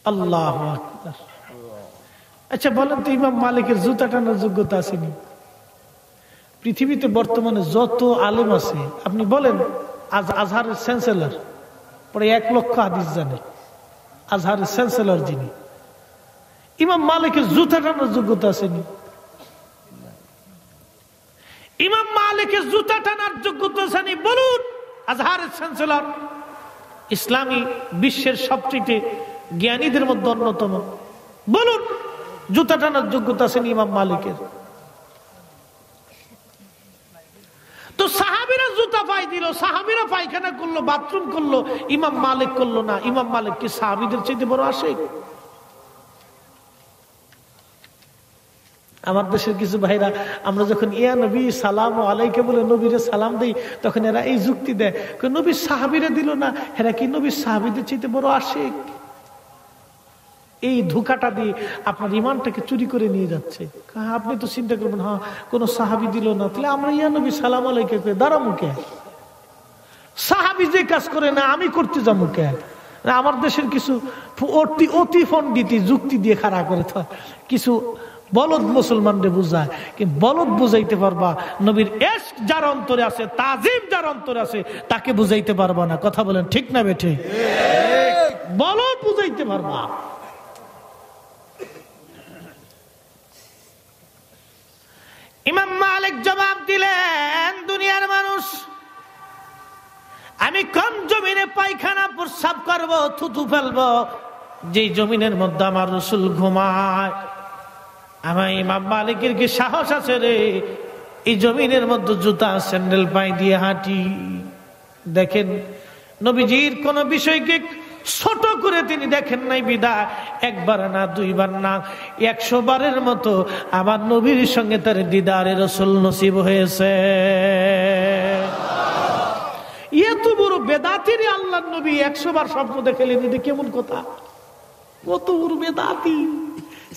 আল্লাহু আকবার। আচ্ছা বলেন তো, ইমাম মালিকের জুতা টানার যোগ্যতা আসেনি? পৃথিবীতে বর্তমানে যত আলেম আছে আপনি বলেন, আজহারের চ্যান্সেলর পরে 1 লক্ষ হাদিস জানে, আজহারের চ্যান্সেলর যিনি, ইমাম মালিকের জুতা টানার যোগ্যতা আসেনি? ইমাম মালিকের জুতা টানার যোগ্যতা আসেনি? বলুন, আজহারের চ্যান্সেলর, ইসলামী বিশ্বের সবচেয়ে জ্ঞানীদের মধ্যে অন্যতম, বলুন জুতা টানার যোগ্যতা আসেনি ইমাম মালিকের? তো সাহাবীরা জুতা পাই দিল, সাহাবীরা পায়খানা করলো, বাথরুম করলো, ইমাম মালিক করলো না। ইমাম মালিক কি সাহাবীদের চাইতে বড় আশিক? আমার দেশের কিছু ভাইরা, আমরা যখন ইয়া নবী সালাম আলাইকে বলে নবীরে সালাম দেই, তখন এরা এই যুক্তি দেয়, নবী সাহাবীরা দিল না, এরা কি নবী সাহাবীদের চাইতে বড় আশিক? এই ধোঁকাটা দিয়ে আপনার ইমানটাকে চুরি করে নিয়ে যাচ্ছে। আপনি তো চিন্তা করবেন, হ্যাঁ কোন সাহাবী দিল না, তাহলে আমরা ইয়া নবী সালাম আলাইকে দাঁড়ামু কে? সাহাবী যে কাজ করে না আমি করতে যাবো কে? আমার দেশের কিছু অতি পণ্ডিতি যুক্তি দিয়ে খাড়া করে কিছু বলদ মুসলমানদের বুঝায়, কিন্তু বলদ বুঝাইতে পারবা নবীর ইশক যার অন্তরে আছে, তাজিম যার অন্তরে আছে, তাকে বুঝাইতে পারবা না। কথা বলেন ঠিক না বেঠিক? বলদ বুঝাইতে পারবা। ইমাম মালিক জবাব দিলেন, দুনিয়ার মানুষ, আমি কোন জমিনে পায়খানা প্রস্রাব করবো, থুতু ফেলবো, যে জমিনের মধ্যে আমার রাসূল ঘুমায়? আমার ইমাম মালিকের কি সাহস আছে রে এই জমিনের মধ্যে জুতা স্যান্ডেল পায়ে দিয়ে হাঁটি? দেখেন, নবীজির কোন বিষয়কে ছোট করে তিনি দেখেন নাই বিদায় একবার না, দুইবার না, 100 বারের মতো আমার নবীর সঙ্গে তার দিদারে রাসূল নসিব হয়েছে। এত বড় বেদাতির আল্লাহর নবী 100 বার স্বপ্ন দেখলেন, এটা কেমন কথা? কত বড় বেদাতি!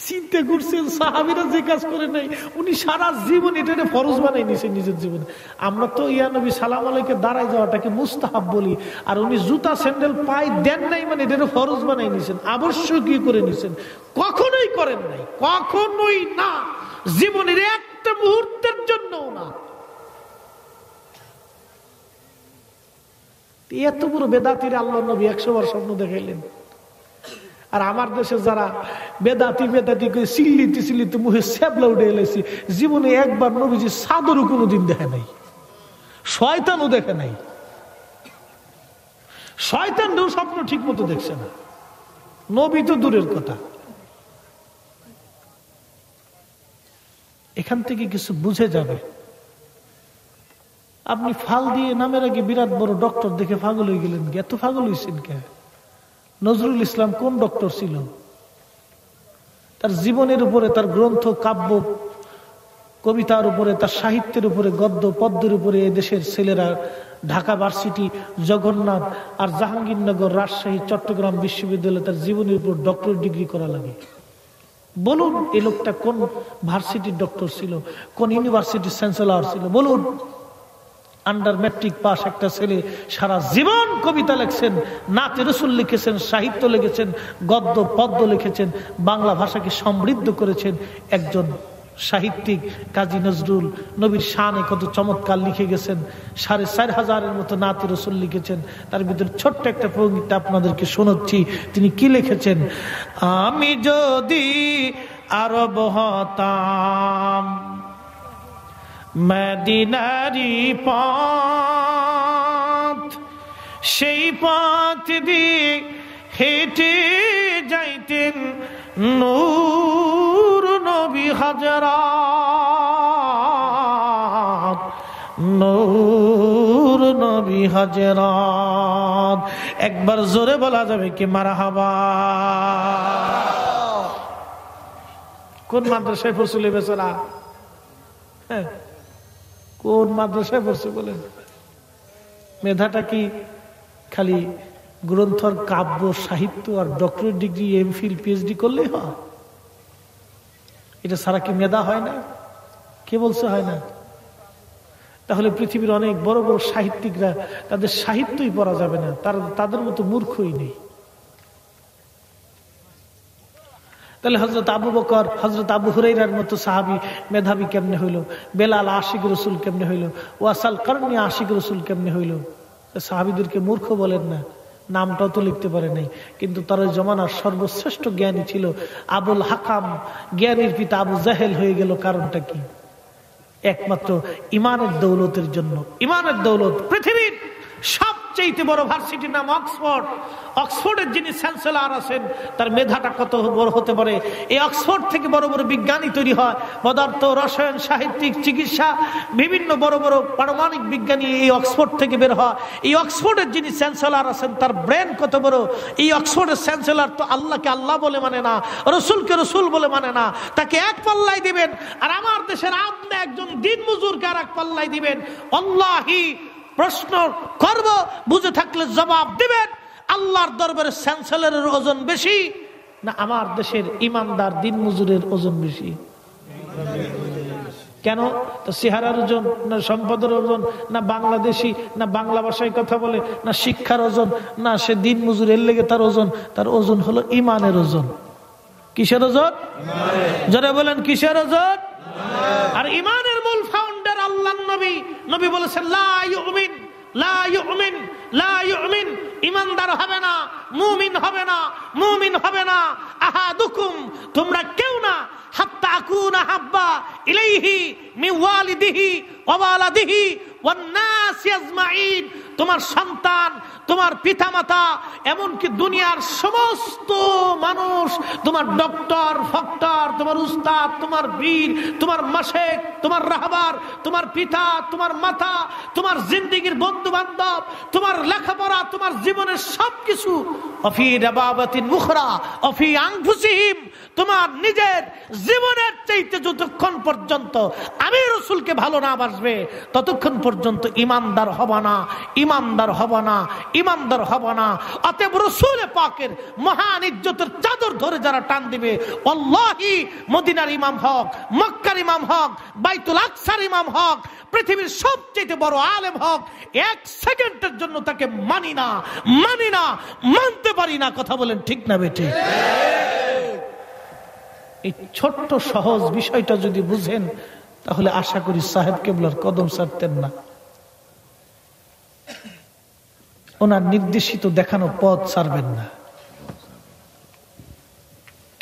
চিন্তা করছেন, সাহাবীরা যে কাজ করে নাই, উনি সারা জীবন এটা ফরজ বানাই নিয়েছেন নিজের জীবনে। আমরা তো ইয়া নবী সালাম আলাইকে দাঁড়ায় যাওয়াটাকে মুস্তাহাব বলি, আর উনি জুতা স্যান্ডেল পায়ে দেন নাই মানে এটা ফরজ বানাই নিয়েছেন, আবশ্যকীয় করে নিয়েছেন। কখনোই করেন নাই, কখনোই না, জীবনের একটা মুহূর্তের জন্যও না। এত বড় বেদাতির আল্লাহর নবী 100 বার স্বপ্ন দেখাইলেন। আর আমার দেশে যারা বেদাতি বেদাতি করে চিল্লিতে চিল্লিতে মুখে স্যাবলা উঠে এলেছি, জীবনে একবার নবীজি চাদরও কোনোদিন দেখে নাই, শয়তানও দেখে নাই, শয়তানও স্বপ্ন ঠিক মতো দেখছে না, নবী তো দূরের কথা। এখান থেকে কিছু বুঝে যাবে। আপনি ফাল দিয়ে নামের আগে বিরাট বড় ডক্টর দেখে পাগল হয়ে গেলেন, এত পাগল হয়েছেন কে? নজরুল ইসলাম কোন ডক্টর ছিল? তার জীবনের উপরে, তার গ্রন্থ, কাব্য, কবিতার উপরে, তার সাহিত্যের উপরে, গদ্য পদ্যের উপরে এদেশের ছেলেরা ঢাকা ভার্সিটি, জগন্নাথ আর জাহাঙ্গীরনগর, রাজশাহী, চট্টগ্রাম বিশ্ববিদ্যালয়ে তার জীবনের উপর ডক্টরেট ডিগ্রি করা লাগে। বলুন এই লোকটা কোন ভার্সিটির ডক্টর ছিল, কোন ইউনিভার্সিটির চ্যান্সেলর ছিল? বলুন। আন্ডার ম্যাট্রিক পাস একটা ছেলে সারা জীবন কবিতা লিখছেন, নাতে রসুল লিখেছেন, সাহিত্য লিখেছেন, গদ্য পদ্য লিখেছেন, বাংলা ভাষাকে সমৃদ্ধ করেছেন। একজন সাহিত্যিক কাজী নজরুল নবীর শানে কত চমৎকার লিখে গেছেন, 4,500 মতো নাতে রসুল লিখেছেন। তার ভিতরে ছোট্ট একটা পঙ্ক্তিটা আপনাদেরকে শোনাচ্ছি, তিনি কি লিখেছেন। আমি যদি আরব হতাম, মদিনারি পথ, সেই পথ দিয়ে হেঁটে যাইতেন নূর নবী হাজরাত, নূর নবী হাজরাত। একবার জোরে বলা যাবে কি মারহাবা? কোন মাদ্রাসায় পড়ছিল বেচারা? হ্যাঁ, কোন মাদ্রাসায় পড়ছে বলেন? মেধাটা কি খালি গ্রন্থর কাব্য সাহিত্য আর ডক্টরেট ডিগ্রি এমফিল পিএইচডি করলেই হয়? এটা ছাড়া কি মেধা হয় না? কে বলছে হয় না? তাহলে পৃথিবীর অনেক বড় বড় সাহিত্যিকরা, তাদের সাহিত্যই পড়া যাবে না, তাদের মতো মূর্খই নেই। তাহলে হযরত আবু বকর, হযরত আবু হুরায়রার মতো সাহাবী মেধাবী কেমনে হইল? বেলাল আশিক রসুল কেমনে হইল? ওয়াসাল করনি আশিক রসুল কেমনে হইল? সাহাবীদেরকে মূর্খ বলেন না, নামটাও তো লিখতে পারে নাই, কিন্তু তার ওই জমানার সর্বশ্রেষ্ঠ জ্ঞানী ছিল। আবুল হাকাম, জ্ঞানীর পিতা আবু জাহেল হয়ে গেল, কারণটা কি? একমাত্র ইমানের দৌলতের জন্য। ইমানের দৌলত। পৃথিবীর সবচেয়ে বড় ভার্সিটির নাম অক্সফোর্ড। অক্সফোর্ডের যিনি চ্যান্সেলর আছেন, তার মেধাটা কত বড় হতে পারে? এই অক্সফোর্ড থেকে বড় বড় বিজ্ঞানী তৈরি হয়, পদার্থ, রসায়ন, সাহিত্যিক, চিকিৎসা, বিভিন্ন বড় বড় পারমাণবিক বিজ্ঞানী এই অক্সফোর্ড থেকে বের হয়। এই অক্সফোর্ডের যিনি চ্যান্সেলর আছেন, তার ব্রেন কত বড়! এই অক্সফোর্ডের চ্যান্সেলর তো আল্লাহকে আল্লাহ বলে মানে না, রসুলকে রসুল বলে মানে না। তাকে এক পাল্লাই দিবেন, আর আমার দেশের আপনি একজন দিন মজুরকে আর এক পাল্লাই দিবেন। আল্লাহি প্রশ্ন করব, বুঝে থাকলে জবাব দিবেন। আল্লাহর দরবারে চ্যান্সেলরের ওজন বেশি না আমার দেশের ইমানদার দিন মজুরের ওজন বেশি? কেন? তো চেহারার ওজন না সম্পদের ওজন, না বাংলাদেশি, না বাংলা ভাষায় কথা বলে, না শিক্ষার ওজন, না সে দিন মজুর, এর লেগে তার ওজন? তার ওজন হলো ইমানের ওজন। কিসের ওজন? যারা বলেন কিসের ওজন? আর ইমানের মূল ফাউন্ডার আল্লাহর নবী। নবী বলেছেন লা ইউমিন, লা ইউমিন, লা ইউমিন, ইমানদার হবে না, মুমিন হবে না, মুমিন হবে না আহাদুকুম, তোমরা কেউ না, হাত্তা আকুনা হাব্বা ইলাইহি মিন ওয়ালিদিহি ওয়া ওয়ালাদিহি ওয়ান নাস আজমাইন। তোমার সন্তান, তোমার পিতামাতা, এমনকি দুনিয়ার সমস্ত মানুষ, তোমার ডক্টর, ফক্টর, তোমার উস্তাদ, তোমার বীর, তোমার মাশেক, তোমার রাহবার, তোমার পিতা, তোমার মাতা, তোমার জিন্দেগির বন্ধু বান্ধব, তোমার লেখাপড়া, তোমার জীবনের সবকিছু, অফি রাবাবাতিন মুখরা অফি আনফুসিহিম, তোমার নিজের জীবনের চাইতে যতক্ষণ পর্যন্ত আমি রসুলকে ভালো না বাসবে, ততক্ষণ পর্যন্ত ইমানদার হবা না, ইমানদার হবা না, ইমানদার হবা না। অতএব রসুল পাকের মহান ইজ্জতের চাদর ধরে যারা টান দিবে, আল্লাহি মদিনার ইমাম হক, মক্কার ইমাম হক, বাইতুল আকসার ইমাম হক, পৃথিবীর সবচেয়ে বড় আলেম হক, এক সেকেন্ডের জন্য তাকে মানি না, মানি না, মানতে পারি না। কথা বলেন ঠিক না বেঠিক? এই ছোট্ট সহজ বিষয়টা যদি বুঝেন, তাহলে আশা করি সাহেব কেবলার কদম ছাড়তেন না। ওনার নির্দেশিত দেখানো পথ ছাড়বেন না।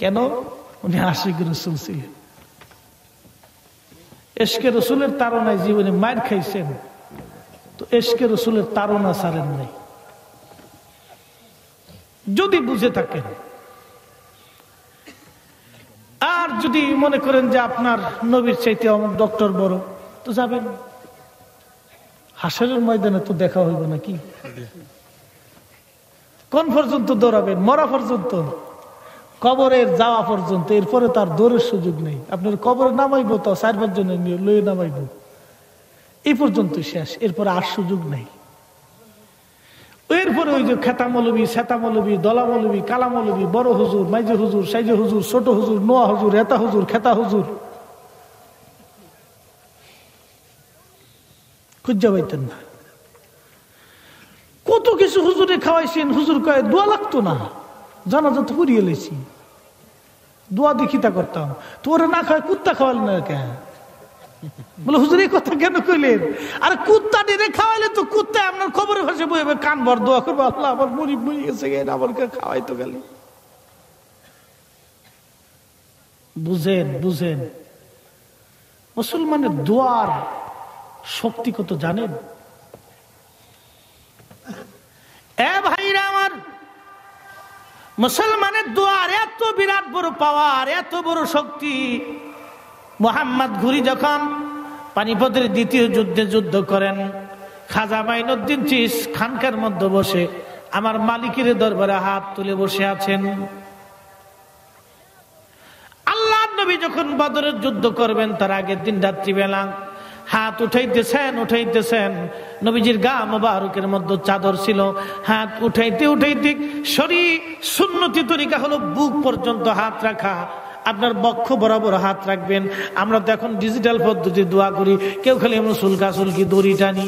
কেন? উনি আশিক রসুল ছিলেন। এশকে রসুলের তাড়নায় জীবনে মার খাইছেন, তো এশকে রসুলের তাড়না ছাড়েন নাই। যদি বুঝে থাকেন, আর যদি মনে করেন যে আপনার নবীর চাইতে আমার ডক্টর বড়, তো যাবেন হাসরের ময়দানে, তো দেখা হইব নাকি? কোন পর্যন্ত দৌড়াবেন? মরা পর্যন্ত, কবরের যাওয়া পর্যন্ত। এরপরে তার দৌড়ের সুযোগ নেই। আপনার কবরে নামাইব, তো 4-5 জন লয়ে নামাইব, এই পর্যন্ত শেষ। এরপরে আর সুযোগ নেই। এরপরে ওই যে খেতা মৌলবী, সেতা মৌলবী, দলা মৌলবী, কালা মৌলবী, বড় হুজুর, মাইজে হুজুর, সাইজে হুজুর, ছোট হুজুর, নোয়া হুজুর, হেতা হুজুর, খেতা হুজুর, খুঁজা পাইতেন না। কত কিছু হুজুরে খাওয়াইছেন, হুজুর কয় দোয়া লাগতো না, জানাজা তো করিয়ে লেছি, দোয়া দেখিতা করতাম। তোরা না খাওয়াই কুত্তা খাওয়ালেন না কেন? বলে হুজুর এই কথা কেন কইলেন? আরে কুত্তা ডিরে খাওয়াইলে তো কুত্তা আপনার খবরের ভাষে বইবে, কান ভর দোয়া করবো, আল্লাহ আমার মরিব মরি গেছে, আমার খাওয়াই তো গেলি। বুঝেন বুঝেন মুসলমানের দোয়ার শক্তি কত জানেন? এ ভাইরা আমার, মুসলমানের দোয়ার এত বিরাট বড় পাওয়ার, এত বড় শক্তি। মুহাম্মদ ঘুরি যখন পানিপথের দ্বিতীয় যুদ্ধে যুদ্ধ করেন, খাজা মাইনুদ্দিন চিস খানকার মধ্যে বসে আমার মালিকের দরবারে হাত তুলে বসে আছেন। আল্লাহ নবী যখন বদরের যুদ্ধ করবেন তার আগের দিন রাত্রিবেলা হাত উঠাইতেছেন উঠাইতেছেন, নবীজির গা মোবারকের মধ্যে চাদর ছিল, হাত উঠাইতে উঠাইতে শরীর সুন্নতি তরিকা হলো বুক পর্যন্ত হাত রাখা। আপনার বক্ষ বরাবর হাত রাখবেন। আমরা তো এখন ডিজিটাল পদ্ধতি দোয়া করি, কেউ খালি আমরা সুলকা সুলকি দড়ি টানি।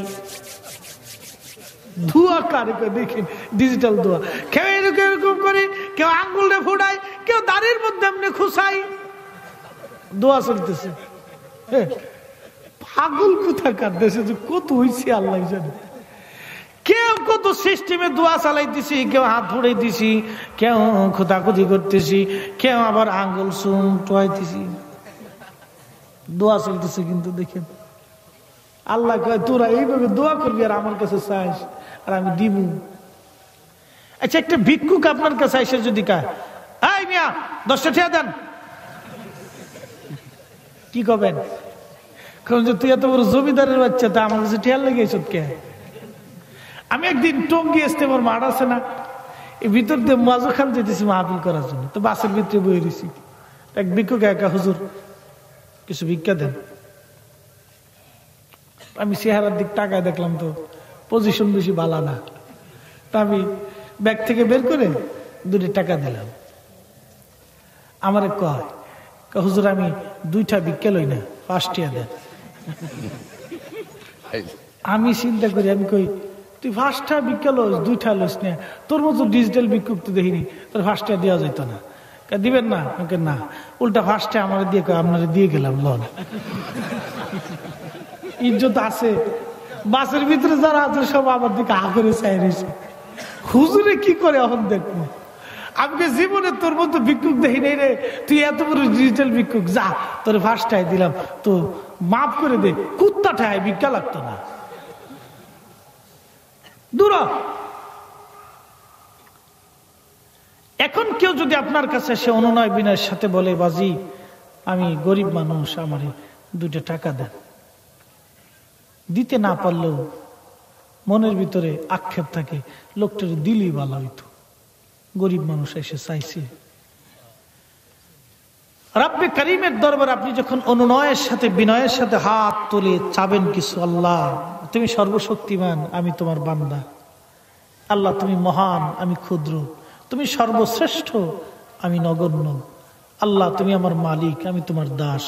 দোয়া কারে দেখেন ডিজিটাল দোয়া, কেউ এরকম করে, কেউ আঙ্গুলে ফোড়ায়, কেউ দাড়ির মধ্যে এমনি খুশাই দোয়া চলতেছে। পাগল কোথাকার দেশে যে কত হয়েছে আল্লাহ জানে। কেউ কত সিস্টেমে দোয়া চালাইতেছি, কেউ হাত ফুড়াই দিছি, কেউ খোদাখুদি করতেছি, কেউ আবার আঙ্গুল সুম টোয়াইতেছি, দোয়া চলতেছে। কিন্তু দেখেন আল্লাহ কয় তোরা এইভাবে দোয়া করবি আর আমার কাছে চাইস আর আমি দিব। আচ্ছা একটা ভিক্ষুক আপনার কাছে এসে যদি কয় এই মিয়া 10টা টাকা দেন, কি করবেন? কারণ যে তুই এত বড় জমিদারের বাচ্চা, তা আমার কাছে ঠেয়াল লেগে এসব কে? আমি একদিন টঙ্গি ইস্তেমার মাঠ আছে না, এই ভিতর দিয়ে মাজু খান যেতেছি মাহফিল করার জন্য, তো বাসের ভিতরে বয়ে রয়েছি। এক ভিক্ষুক একা, হুজুর কিছু ভিক্ষা দেন। আমি চেহারার দিক টাকায় দেখলাম তো পজিশন বেশি ভালো না, তা আমি ব্যাগ থেকে বের করে 2 টাকা দিলাম। আমারে কয় হুজুর আমি 2টা ভিক্ষা লই না, 5 টাকা দেন। আমি চিন্তা করি, আমি কই তুই 5টা ভিক্ষা লোস, 2টা লোস না, তোর মতো ডিজিটাল ভিক্ষুক তো দেখিনি, তোর 5টা দেওয়া যেত না। দিবেন না? না, উল্টা 5টা আমার দিয়ে আপনারা দিয়ে গেলাম লোন। ইজ্জত আছে। বাসের ভিতরে যারা আছে সব আমার দিকে হা করে চাই রয়েছে। হুজুরে কি করে এখন দেখবো? আমাকে জীবনে তোর মতো ভিক্ষুক দেখি নেই রে, তুই এত বড় ডিজিটাল ভিক্ষুক, যা তোর 5টায় দিলাম, তো মাফ করে দে, কুত্তাটায় ভিক্ষা লাগতো না। দূর। এখন কেউ যদি আপনার কাছে সে অনুনয় বিনয়ের সাথে বলে বাজি আমি গরিব মানুষ, আমার 2টা টাকা দেন, দিতে না পারলেও মনের ভিতরে আক্ষেপ থাকে, লোকটার দিলই ভালো হইতো, গরিব মানুষ এসে চাইছে। রব্বে করিমের দরবার আপনি যখন অনুনয়ের সাথে বিনয়ের সাথে হাত তুলে চাবেন কিছু, আল্লাহ তুমি সর্বশক্তিমান, আমি তোমার বান্দা, আল্লাহ তুমি মহান, আমি ক্ষুদ্র, তুমি সর্বশ্রেষ্ঠ, আমি নগণ্য, আল্লাহ তুমি আমার মালিক, আমি তোমার দাস,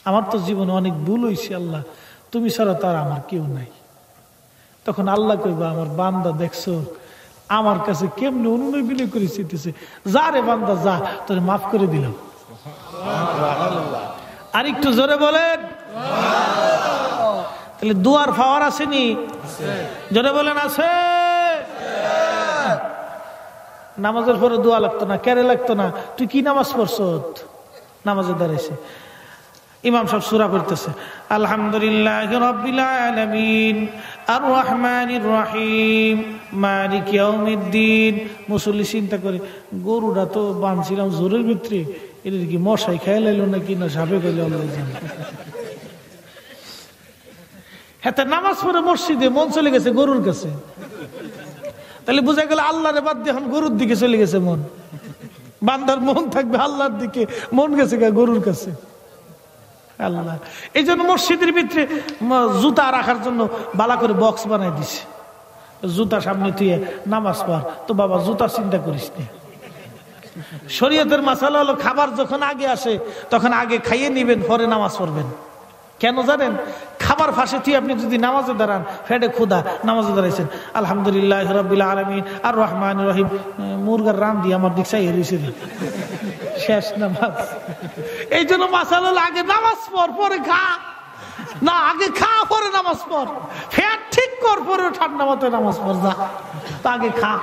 আমার তো জীবনে অনেক ভুল হয়েছে, আল্লাহ তুমি ছাড়া তার আমার কেউ নাই। তখন আল্লাহ কইবা আমার বান্দা দেখছো আমার কাছে কেমনে অনুনয় বিনয় করে চিতেছে, যা রে বান্দা যা, তোর মাফ করে দিলাম। আর একটু জোরে বলেন। তাহলে দুয়ার পাওয়ার আসেনি? জোরে বলেন আছে। নামাজের পরে দোয়া লাগতো না, কেড়ে লাগতো না, তুই কি নামাজ পড়ছ? নামাজে দাঁড়াইছে, ইমাম সাহেব সূরা পড়তেছে, আলহামদুলিল্লাহি রাব্বিল আলামিন আর রহমানির রহিম মালিক ইয়াউমিদ্দিন। মুসল্লি চিন্তা করে গরুটা তো বাঁধছিলাম জোরের ভিতরে, এদের কি মশাই খেয়ে লাইল নাকি না সাপে গেলে আল্লাহ জানে। হ্যাঁ, নামাজ পড়ে মসজিদে মন চলে গেছে গরুর কাছে, তাহলে বোঝা গেল আল্লাহরে বাদ দিয়ে এখন গরুর দিকে চলে গেছে মন। বান্দার মন থাকবে আল্লাহর দিকে, মন গেছে গরুর কাছে। আল্লাহ এই জন্য মসজিদের ভিতরে জুতা রাখার জন্য বালা করে বক্স বানাই দিছে, জুতা সামনে তুই নামাজ পড়। তো বাবা জুতা চিন্তা করিস না, শরীয়তের মাসালা হলো খাবার যখন আগে আসে তখন আগে খাইয়ে নিবেন, পরে নামাজ পড়বেন। কেন জানেন? খাবার আমার পাশে তুই আপনি যদি নামাজে দাঁড়ান, ফেডে ক্ষুধা, নামাজে দাঁড়াইছেন, আলহামদুলিল্লাহ রাব্বিল আলামিন আর রহমানির রহিম, মুরগার রাম দিয়ে আমার দিক চাই রয়েছিল, শেষ নামাজ। এই জন্য মাসাল হলো আগে নামাজ পড় পরে খা, না আগে খা পরে নামাজ পড়, ফের ঠিক কর পরে ঠান্ডা মতো নামাজ পড়, যা আগে খা।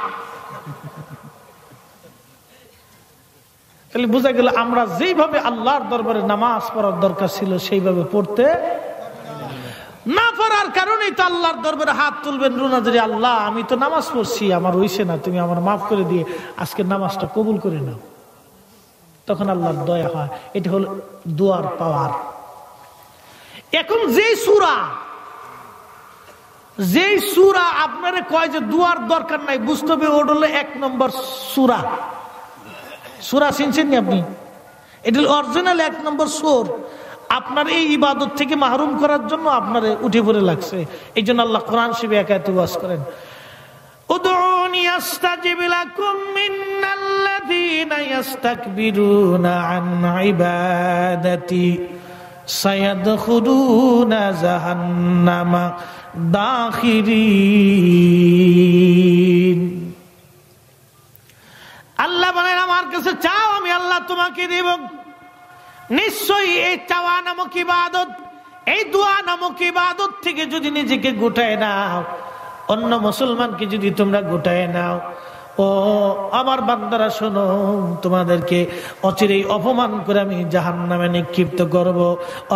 তাহলে বোঝা গেল আমরা যেইভাবে আল্লাহর দরবারে নামাজ পড়ার দরকার ছিল সেইভাবে পড়তে না পারার কারণেই তো আল্লাহর দরবারে হাত তুলবেন রুনাজারি, আল্লাহ আমি তো নামাজ পড়ছি, আমার হইছে না, তুমি আমার মাফ করে দিয়ে আজকে নামাজটা কবুল করে নাও। তখন আল্লাহর দয়া হয়। এটা হলো দুয়ার পাওয়ার। এখন যেই সূরা আপনারে কয় যে দুয়ার দরকার নাই, বুঝতে হবে ওটা হলো 1 নম্বর সূরা। সূরা চিনছেন নি আপনি? এটা হলো অরিজিনাল 1 নম্বর সূর। আপনার এই ইবাদত থেকে মাহরুম করার জন্য আপনারে উঠে পড়ে লাগছে। এই জন্য আল্লাহ কোরআন শরীফে একায়তে ওয়াজ করেন, উদউনি আস্তাজিব লাকুম মিনাল্লাযীনা ইস্তাকবিরুনা আন ইবাদাতি সায়াদখুলুনা জাহান্নামা দাখিরিন। আল্লাহ বলেন আমার কাছে চাও, আমি আল্লাহ তোমাকে দেব। নিশ্চয়ই এই চাওয়া নামক ইবাদত, এই দোয়া নামক ইবাদত থেকে যদি নিজেকে গোটায় নাও, অন্য মুসলমানকে যদি তোমরা গোটায় নাও, ও আমার বান্দারা শোনো, তোমাদেরকে অচিরেই অপমান করে আমি জাহান্নামে নিক্ষিপ্ত করব।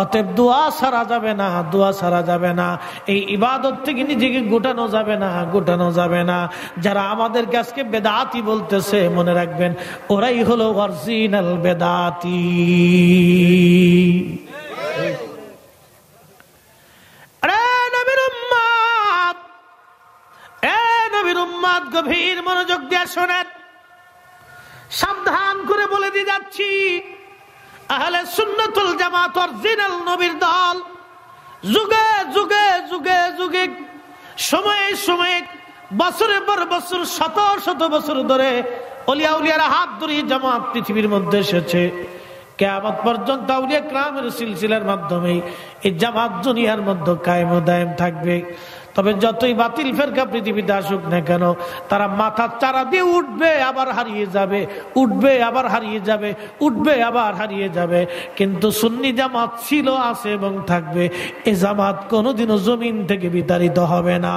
অতএব দোয়া ছাড়া যাবে না, দোয়া ছাড়া যাবে না, এই ইবাদত থেকে নিজেকে গোটানো যাবে না, গোটানো যাবে না। যারা আমাদেরকে আজকে বেদাতি বলতেছে, মনে রাখবেন ওরাই হলো অরিজিনাল বেদাতি। গভীর মনোযোগ দিয়ে শোনেন, সাবধান করে বলে দিয়ে যাচ্ছি, আহলে সুন্নাতুল জামাত অরিজিনাল নবীর দল, যুগে যুগে যুগে যুগে সময়ে সময়ে বছরের পর বছর, শত শত বছর ধরে ওলিয়া উলিয়ারা হাত ধরে জামাত পৃথিবীর মধ্যে এসেছে। কিয়ামত পর্যন্ত আউলিয়া কিরামের সিলসিলার মাধ্যমে এই জামাত দুনিয়ার মধ্যে কায়েম ও দায়েম থাকবে। তবে যতই বাতিল ফেরকা পৃথিবীতে আসুক না কেন, তারা মাথার চারা দিয়ে উঠবে আবার হারিয়ে যাবে, উঠবে আবার হারিয়ে যাবে, উঠবে আবার হারিয়ে যাবে। কিন্তু সুন্নি জামাত ছিল, আছে এবং থাকবে। এই জামাত কোনোদিনও জমিন থেকে বিতাড়িত হবে না।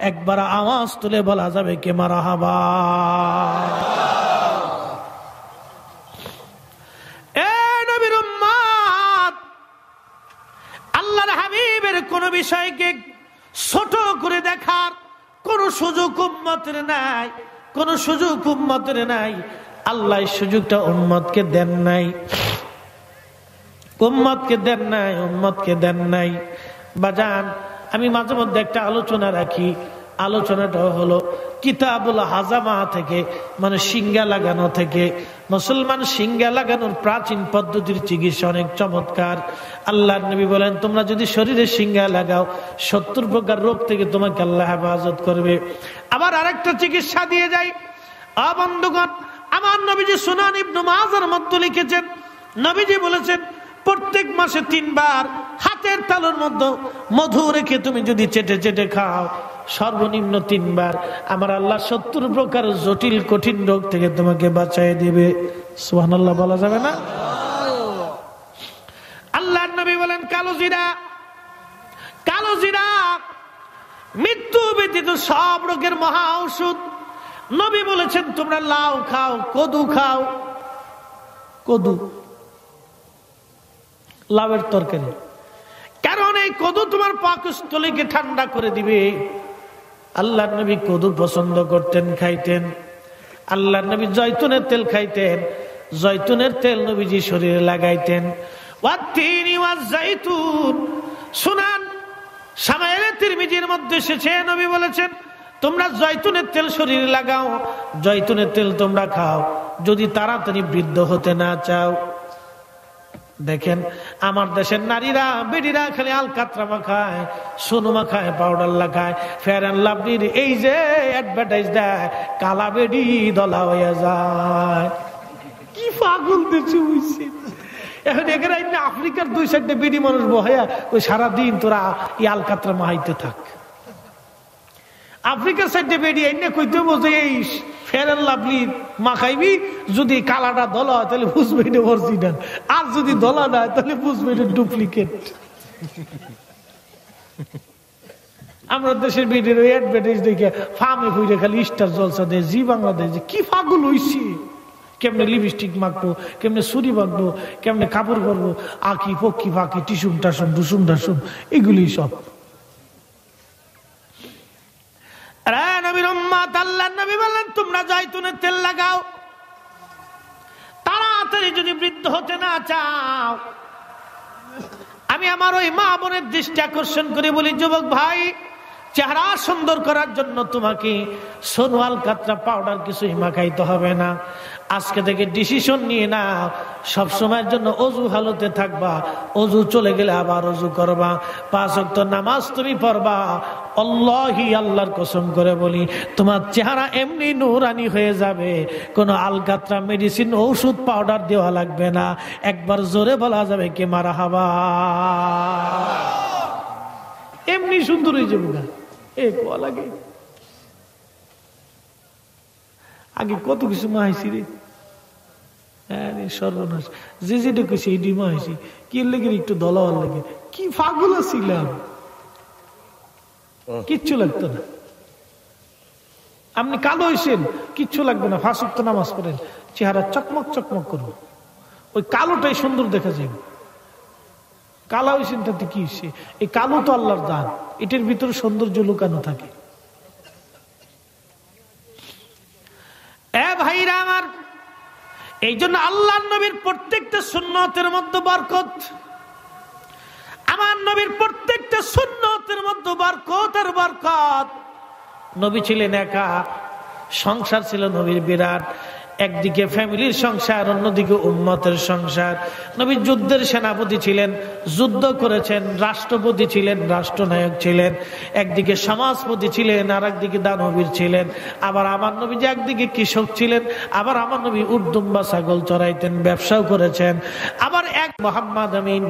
একবার আওয়াজ তুলে বলা যাবে কে মারহাবা। নবীর উম্মত, আল্লাহর হাবিবের কোন বিষয়কে ছোট করে দেখার কোন সুযোগ উম্মতের নাই, কোন সুযোগ উম্মতের নাই। আল্লাহ সুযোগটা উম্মতকে দেন নাই, উম্মতকে দেন নাই, উম্মতকে দেন নাই। বাজান, আমি মাঝে মধ্যে একটা আলোচনা রাখি, আলোচনাটা হলো কিতাবুল হাজামা থেকে, মানে সিঙ্গা লাগানো থেকে। মুসলমান সিঙ্গা লাগানোর প্রাচীন পদ্ধতির চিকিৎসা অনেক চমৎকার। আল্লাহর নবী বলেন, তোমরা যদি শরীরে সিঙ্গা লাগাও 70 প্রকার রোগ থেকে তোমাকে আল্লাহ হেফাজত করবে। আবার আরেকটা চিকিৎসা দিয়ে যায়। বন্ধুগণ, আমার নবীজি সুনান ইবনে মাজার মধ্যে লিখেছেন, নবীজি বলেছেন প্রত্যেক মাসে 3 বার হাতের তালুর মধ্যে মধু রেখে তুমি যদি চেটে চেটে খাও, সর্বনিম্ন 3 বার, আমার আল্লাহ 70 প্রকার জটিল কঠিন রোগ থেকে তোমাকে বাঁচাই দিবে। সুবহানাল্লাহ বলা যাবে না? আল্লাহর নবী বলেন কালো জিরা, কালো জিরা মৃত্যু ব্যতীত সব রোগের মহা ঔষধ। নবী বলেছেন তোমরা লাউ খাও, কদু খাও, কদু লাউয়ের তরকারি, কারণ এই কদু তোমার পাকস্থলীকে ঠান্ডা করে দিবে। আল্লাহর নবী কদু পছন্দ করতেন, খাইতেন। আল্লাহর নবী জয়তুনের তেল খাইতেন, জয়তুনের তেল নবীজি শরীরে লাগাইতেন। ওয়াত্তিনি ওয়াজ্জাইতুন, সুনান শামাইলে তিরমিজির মধ্যে এসেছে, নবী বলেছেন তোমরা জয়তুনের তেল শরীরে লাগাও, জয়তুনের তেল তোমরা খাও যদি তাড়াতাড়ি বৃদ্ধ হতে না চাও। দেখেন আমার দেশের নারীরা বেডিরা খালি আলকাতরা মাখায়, সোনু মাখায়, পাউডার লাগায়, ফেয়ার অ্যান্ড লাভলির এই যে অ্যাডভার্টাইজ দেয়, কালা বেডি দলা হয়ে যায়। কি পাগল দেশে হইছে, এখন এখানে আফ্রিকার 2-4টা বিডি মানুষ বহাইয়া ওই সারাদিন তোরা এই আলকাতরা মাহাইতে থাক। আফ্রিকার সাইডে বেরিয়ে এনে কইতে বসে এই ফেয়ার এন্ড লাভলি মাখাইবি, যদি কালাটা দলা হয় তাহলে বুঝবে এটা অরিজিনাল, আর যদি দলা না হয় তাহলে বুঝবে এটা ডুপ্লিকেট। আমরা দেশের বেডির ওই অ্যাডভার্টাইজ দেখে ফার্মে হইলে খালি স্টার জলসা দেয়, জি বাংলাদেশ কি পাগল হইছি, কেমনে লিপস্টিক মাখবো, কেমনে ছুরি মাখবো, কেমনে কাপড় পরবো, আঁকি পক্ষি ফাঁকি টিসুম টাসুম ডুসুম টাসুম এগুলি সব। নবীর উম্মত, আল্লাহর নবী বললেন তোমরা জয়তুনের তেল লাগাও, তাড়াতাড়ি যদি বৃদ্ধ হতে না চাও। আমি আমার ওই মা বোনের দৃষ্টি আকর্ষণ করে বলি, যুবক ভাই, চেহারা সুন্দর করার জন্য তোমাকে সোনওয়াল কাতরা পাউডার কিছুই মাখাইতে হবে না। আজকে থেকে ডিসিশন নিয়ে না, সব সময়ের জন্য অজু হালতে থাকবা, অজু চলে গেলে আবার অজু করবা, 5 ওয়াক্ত নামাজ তুমি পড়বা। আল্লাহি, আল্লাহর কসম করে বলি, তোমার চেহারা এমনি নূরানি হয়ে যাবে, কোনো আলকাতরা মেডিসিন ঔষধ পাউডার দেওয়া লাগবে না। একবার জোরে বলা যাবে কে মারহাবা, এমনি সুন্দর হয়ে যাবে না। লাগে আগে কত কিছু মাহাইছি রে, সর্বনাশ, যে যেটা কইছে এটি মাহাইছি, কি লেগে একটু দলাওয়ার লাগে, কি পাগল ছিলাম, কিচ্ছু লাগতো না। আপনি কালো হয়েছেন, কিচ্ছু লাগবে না, 5 ওয়াক্ত নামাজ পড়েন, চেহারা চকমক চকমক করবো, ওই কালোটাই সুন্দর দেখা যাবে। কালা হয়েছেন তাতে কি হয়েছে, এই কালো তো আল্লাহর দান, এটার ভিতরে সৌন্দর্য লুকানো থাকে। ভাইরা আমার, এই জন্য আল্লাহর নবীর প্রত্যেকটা সুন্নতের মধ্যে বরকত, আমার নবীর প্রত্যেকটা সুন্নতের মধ্যে বরকত আর বরকত। নবী ছিলেন একা, সংসার ছিল নবীর বিরাট, একদিকে ফ্যামিলির সংসার, অন্যদিকে উম্মতের সংসার। নবী যুদ্ধের সেনাপতি ছিলেন, যুদ্ধ করেছেন, রাষ্ট্রপতি ছিলেন, রাষ্ট্রনায়ক ছিলেন, একদিকে সমাজপতি ছিলেন, আর একদিকে দানবীর ছিলেন। আবার আমার নবী যে একদিকে কৃষক ছিলেন, আবার আমার নবী উটদুম্বা ছাগল চড়াইতেন, ব্যবসাও করেছেন। আবার এক মুহাম্মদ আমিন,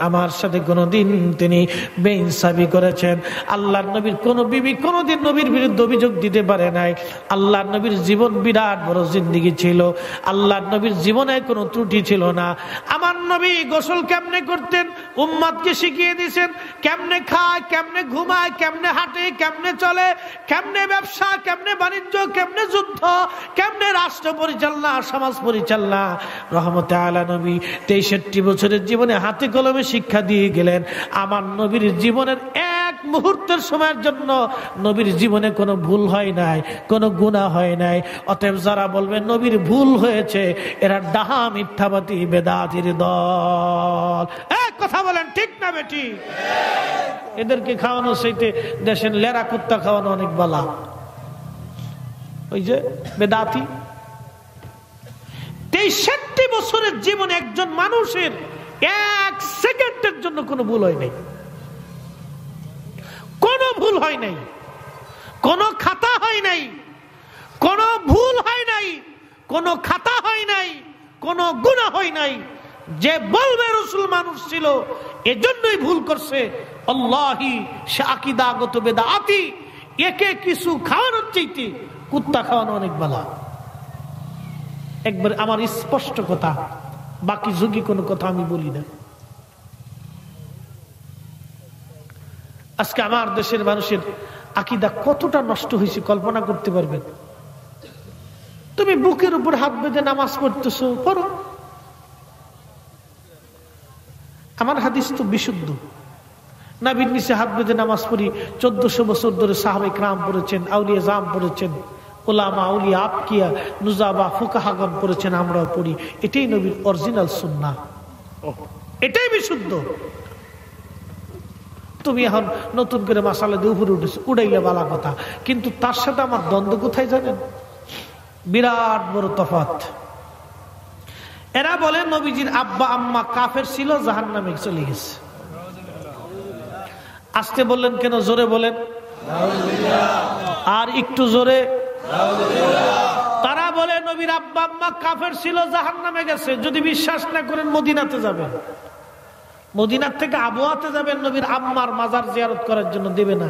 আমার সাথে কোনোদিন তিনি বেইনসাফি করেছেন। আল্লাহর নবীর কোন বিবি কোনোদিন নবীর বিরুদ্ধে অভিযোগ দিতে পারে নাই। আল্লাহর নবীর জীবন বিরাট বড় জিন্দেগি ছিল, আল্লাহর নবীর জীবনে কোনো ত্রুটি ছিল না। আমার নবী গোসল কেমনে করতেন উম্মতকে শিখিয়ে দিয়েছেন, কেমনে খায়, কেমনে ঘুমায়, কেমনে হাঁটে, কেমনে চলে, কেমনে ব্যবসা, কেমনে বাণিজ্য, কেমনে যুদ্ধ, কেমনে রাষ্ট্র পরিচালনা, সমাজ পরিচালনা। রহমতে আলা নবী 63 বছরের জীবনে হাতে কলমে শিক্ষা দিয়ে গেলেন। আমার নবীর জীবনের এক মুহূর্তের সময়ের জন্য নবীর জীবনে কোনো ভুল হয় নাই, কোনো গুনাহ হয় নাই। অতএব যারা বলবে নবীর ভুল হয়েছে, এরা ডাহা মিথ্যাবাদী বেদাতির দল। এক কথা বলেন ঠিক না বেটি? এদেরকে খাওয়ানো সেইতে দেশের লেরা কুত্তা খাওয়ানো অনেক বালা। ওই যে বেদাতি, 63 বছরের জীবনে একজন মানুষের 1 সেকেন্ডের জন্য কোনো ভুল হয় নাই, কোনো ভুল হয় নাই, কোনো খাতা হয় নাই, কোনো ভুল হয় নাই, কোনো খাতা হয় নাই, কোনো গুনাহ হয় নাই। যে বলবে রাসূল মানুষ ছিল, এজন্যই ভুল করছে, আল্লাহি সে আকীদাগত বেদাতি। একে কিছু খাওয়ানোর চাইতে কুত্তা খাওয়ানো অনেক ভালো। একবার আমার স্পষ্ট কথা, বাকি যুগী কোনো কথা আমি বলি না। আজকে আমার দেশের মানুষের আকীদা কতটা নষ্ট হয়েছে কল্পনা করতে পারবেন? তুমি বুকের উপর হাত বেঁধে নামাজ পড়তেছো, পড়ো। আমার হাদিস তো বিশুদ্ধ, নবীর নিচে হাত বেঁধে নামাজ পড়ি। 1400 বছর ধরে সাহাবায়ে কেরাম পড়েছেন, আউলিয়া জাম পড়েছেন, উলামা আউলিয়া আবকিয়া নুজাবা ফুকাহাগণ পড়েছেন, আমরাও পড়ি। এটাই নবীর অরিজিনাল সুন্নাহ, এটাই বিশুদ্ধ। তুমি এখন নতুন করে মাসালা দিয়ে উপরে উঠেছো, উড়াইলে বালা কথা, কিন্তু তার সাথে আমার দ্বন্দ্ব কোথায় জানেন? বিরাট বড় তফাৎ। এরা বলে নবীজির আব্বা আম্মা কাফের ছিল, জাহান্নামে চলে গেছে। আস্তে বললেন কেন? জোরে বলেন, আর একটু জোরে। তারা বলে নবীর আব্বা আম্মা কাফের ছিল, জাহান্নামে গেছে। যদি বিশ্বাস না করেন মদিনাতে যাবেন, মদিনার থেকে আবহাওয়াতে যাবেন, নবীর আম্মার মাজার জিয়ারত করার জন্য দেবে না,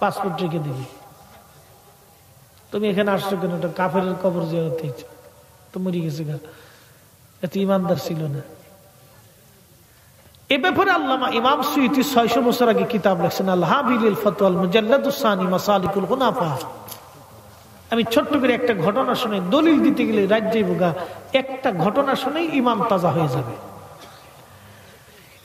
পাসপোর্ট রেখে দিবে। তুমি এখানে আসছো কেন? ওটা কাফের কবর জিয়ারত হয়েছে, তো মরে গেছে গা, এত ইমানদার ছিল না। এ ব্যাপারে আল্লামা ইমাম সুয়ুতী 600 বছর আগে কিতাব লিখছেন, আল হাবিল ফাতওয়াল মুজাল্লাদুস সানি মাসালিকুল হুনাফা। আমি ছোট্ট করে একটা ঘটনা শুনে, দলিল দিতে গেলে রাজ্যে বোগা, একটা ঘটনা শুনেই ইমান তাজা হয়ে যাবে।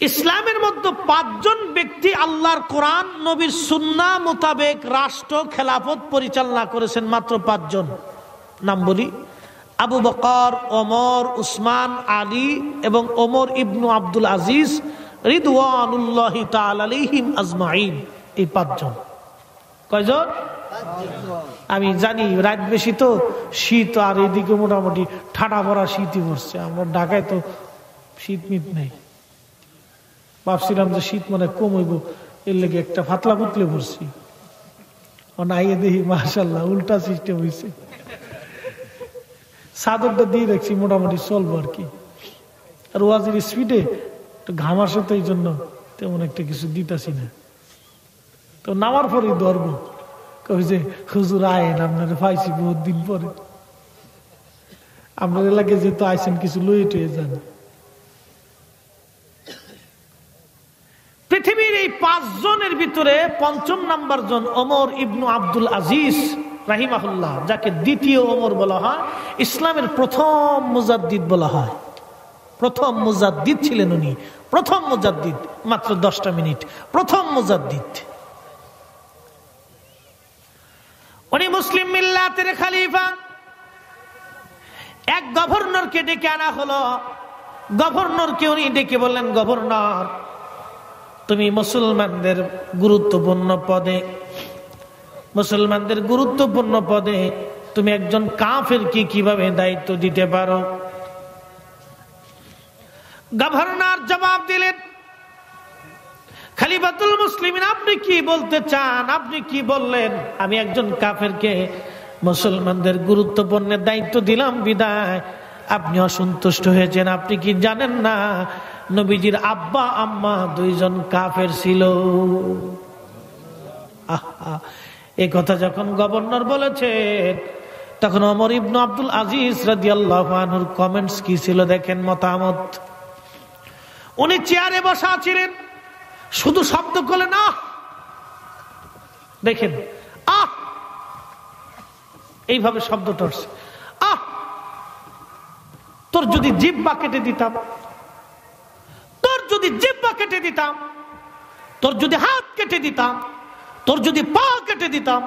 ইসলামের মধ্যে 5 জন ব্যক্তি আল্লাহর কোরআন নবীর সুন্নাহ মোতাবেক রাষ্ট্র খেলাফত পরিচালনা করেছেন, মাত্র 5 জন। নাম বলি, আবু বকর, ওমর, উসমান, আলী এবং ওমর ইবনু আব্দুল আজিজ রিদওয়ানুল্লাহি তাআলা আলাইহিম আজমাইন। এই 5 জন। কয়জন? আমি জানি রাত বেশি তো, শীত, আর এদিকে মোটামুটি ঠাডা ভরা শীতই পড়ছে। আমরা ঢাকায় তো শীত মিট নেই। ভাবছিলাম যে শীত মানে কম হইব, এর লেগে একটা ফাতলা পুতলে পড়ছি। আইয়ে দেখি মাশাআল্লাহ উল্টা সিস্টেম হয়েছে। চাদরটা দিয়ে রাখছি, মোটামুটি চলবো আর কি। আর ওয়াজির স্পিডে একটু ঘাম আসে, তো এই জন্য তেমন একটা কিছু দিতেছি না। তো নামার পরেই ধরবো, কই যে হুজুর আয়েন, আপনারা পাইছি বহুত দিন পরে। আপনার এলাকায় যেহেতু আইসেন, কিছু লয়ে টয়ে যান। পৃথিবীর এই 5 জনের ভিতরে 5ম নাম্বার জন ওমর ইবনু আব্দুল আজিজ রাহিমাহুল্লাহ, যাকে দ্বিতীয় ওমর বলা হয়, ইসলামের প্রথম মুজাদ্দিদ বলা হয়। প্রথম মুজাদ্দিদ ছিলেন উনি, প্রথম মুজাদ্দিদ। মাত্র 10টা মিনিট, প্রথম মুজাদ্দিদ। উনি মুসলিম মিল্লাতের খলিফা। এক গভর্নরকে ডেকে আনা হলো। গভর্নরকে উনি ডেকে বললেন, গভর্নর, তুমি মুসলমানদের গুরুত্বপূর্ণ পদে, মুসলমানদের গুরুত্বপূর্ণ পদে তুমি একজন কাফেরকে কিভাবে দায়িত্ব দিতে পারো? গভর্নর জবাব দিলেন, খলিফাতুল মুসলিমিন, আপনি কি বলতে চান? আপনি কি বললেন? আমি একজন কাফেরকে মুসলমানদের গুরুত্বপূর্ণ দায়িত্ব দিলাম বিদায় আপনি অসন্তুষ্ট হয়েছেন। আপনি কি জানেন না নবীজির আব্বা আম্মা 2 জন কাফের ছিল? এই কথা যখন গভর্নর বলেছেন, তখন ওমর ইবনে আব্দুল আজিজ রাদিয়াল্লাহু আনহুর কমেন্টস কি ছিল দেখেন, মতামত। উনি চেয়ারে বসা ছিলেন, শুধু শব্দ করলেন আহ। দেখেন, আহ, এইভাবে শব্দটা আসছে, আহ। তোর যদি জিহ্বা কেটে দিতাম, তোর যদি জিহ্বা কেটে দিতাম, তোর যদি হাত কেটে দিতাম, তোর যদি পা কেটে দিতাম,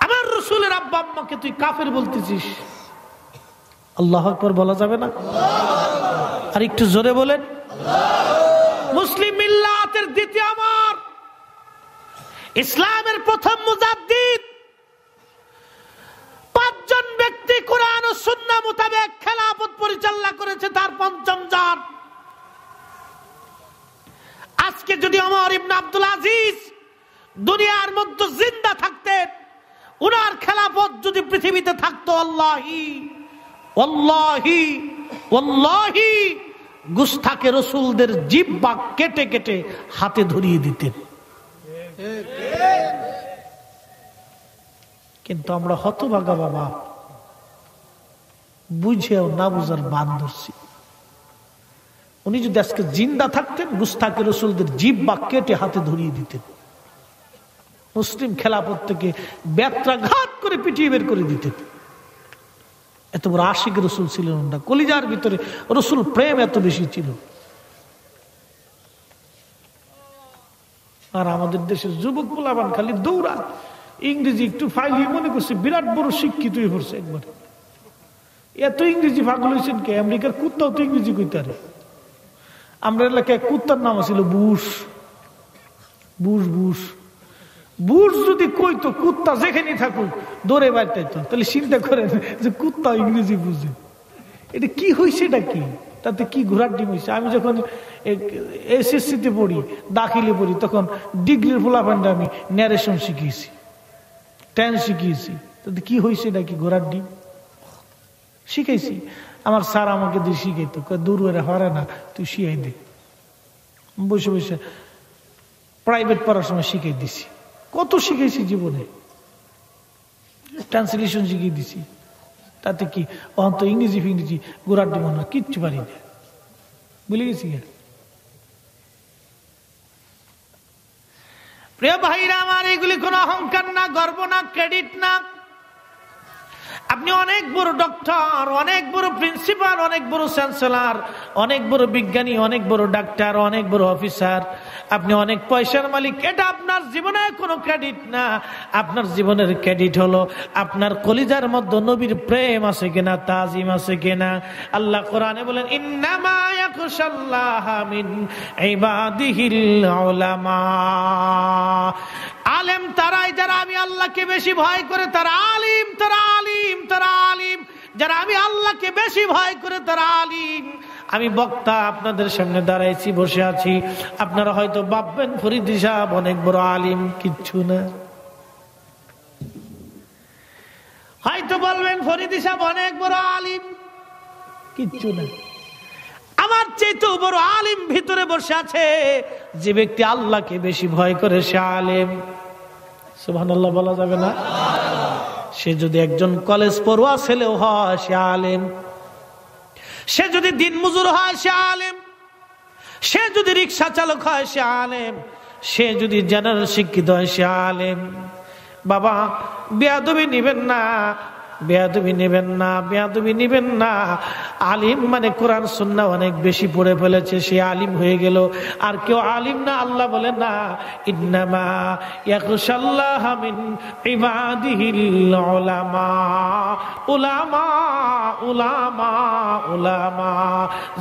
আমার রাসূলের আব্বা আম্মাকে তুই কাফের বলতেছিস। আল্লাহু আকবার বলা যাবে না? আর একটু জোরে বলেন। মুসলিম মিল্লাতের দ্বিতীয় ওমর, ইসলামের প্রথম মুজাদ্দিদ। 5 জন ব্যক্তি কোরআন ও সুন্নাহ মোতাবেক খেলাফত পরিচালনা করেছে, তার 5ম জন। আজকে যদি ওমর ইবনে আব্দুল আজিজ দুনিয়ার মধ্যে জিন্দা থাকতেন, উনার খেলাফত যদি পৃথিবীতে থাকতো, আল্লাহি ওয়াল্লাহি ওয়াল্লাহি গুস্তাখে রাসূলদের জিহ্বা কেটে কেটে হাতে ধরিয়ে দিতেন। কিন্তু আমরা হতভাগা বাবা, বুঝেও না বুঝার বান ধরছি। উনি যদি আজকে জিন্দা থাকতেন, গুস্তাখে রাসূলদের জিহ্বা কেটে হাতে ধরিয়ে দিতেন। মুসলিম খেলাফত থেকে ব্যত্রাঘাত করে পিটিয়ে বের করে দিতেন। এত বড় আশিক রাসূল ছিলেন না, কলিজার ভিতরে রাসূল প্রেম এত বেশি ছিল। আর আমাদের দেশের যুবক পোলাপান খালি দৌড়া, ইংরেজি একটু ফাইলি মনে করছে বিরাট বড় শিক্ষিত হয়ে পড়ছে। একবার এত ইংরেজি পাগল হয়েছেন কে? আমেরিকার কুত্তাও তো ইংরেজি কইতে পারে। আমরা এলাকায় কুত্তার নাম ছিল বুশ। বুশ বুশ বুশ যদি কইতো, কুত্তা যেখানে থাকুক দৌড়ে বাড়তে, তাহলে চিন্তা করেন যে কুত্তা ইংরেজি বুঝে। এটা কি হয়েছে? এটা কি? তাতে কি ঘোড়ার ডিম হয়েছে? আমি যখন এসএসসিতে পড়ি, দাখিলে পড়ি, তখন ডিগ্রির পোলাপানটা আমি ন্যারেশন শিখিয়েছি, টেন্স শিখিয়েছি। তাতে কি হয়েছে? এটা কি ঘোড়ার ডিম? শিখাইছি। আমার স্যার আমাকে দিয়ে শিখাইতো, দূর হয়ে হরে না, তুই শিখাই দে। বসে বসে প্রাইভেট পড়ার সময় শিখাই দিছি। কত শিখাইছি জীবনে, ট্রান্সলেশন শিখিয়ে দিছি। তাতে কি অন্ত ইংরেজি ফিংরেজি গোড়ার দিব না, কিচ্ছু পারি না, বুঝে গেছি। প্রিয় ভাইরা আমার, এগুলি কোনো অহংকার না, গর্ব না, ক্রেডিট না। আপনি অনেক বড় ডক্টর, অনেক বড় প্রিন্সিপাল, অনেক বড় চ্যান্সেলর, অনেক বড় বিজ্ঞানী, অনেক বড় ডাক্তার, অনেক বড় অফিসার, আপনি অনেক পয়সার মালিক, এটা আপনার জীবনে কোনো ক্রেডিট না। আপনার জীবনের ক্রেডিট হলো আপনার কলিজার মধ্যে নবীর প্রেম আছে কিনা, তাজিম আছে কিনা। আল্লাহ কোরআনে বলেন, ইন্নামা ইয়াখশাল্লাহা মিন ইবাদিহিল উলামা। আলেম তারাই যারা আমি আল্লাহকে বেশি ভয় করে, তারা আলিম, তারা আলিম, তারা আলিম। যারা আমি আল্লাহকে বেশি ভয় করে তারা আলিম। আমি বক্তা আপনাদের সামনে দাঁড়াইছি, বসে আছি, আপনারা হয়তো ভাববেন ফরিদী সাহেব অনেক বড় আলিম, কিচ্ছু না। হয়তো বলবেন ফরিদী সাহেব অনেক বড় আলিম, কিচ্ছু না। আমার চেয়েও বড় আলিম ভিতরে বসে আছে। যে ব্যক্তি আল্লাহকে বেশি ভয় করে সে আলেম। সুবহানাল্লাহ বলা যাবে না? সে যদি একজন কলেজ পড়ুয়া ছেলেও হয় সে আলেম, সে যদি দিন মজুর হয় সে আলেম, সে যদি রিক্সা চালক হয় সে আলেম, সে যদি জেনারেল শিক্ষিত হয় সে আলেম। বাবা বেয়াদবি নিবেন না, বেয়াদবি নেবেন না, বেয়াদবি নিবেন না। আলিম মানে কোরআন সুন্নাহ অনেক বেশি পড়ে ফেলেছে, সে আলিম হয়ে গেল। আর কেউ আলিম না, আল্লাহ বলেন না, ইন্নামা ইয়াখশাল্লাহা মিন ইবাদিহিল উলামা। উলামা, উলামা, উলামা,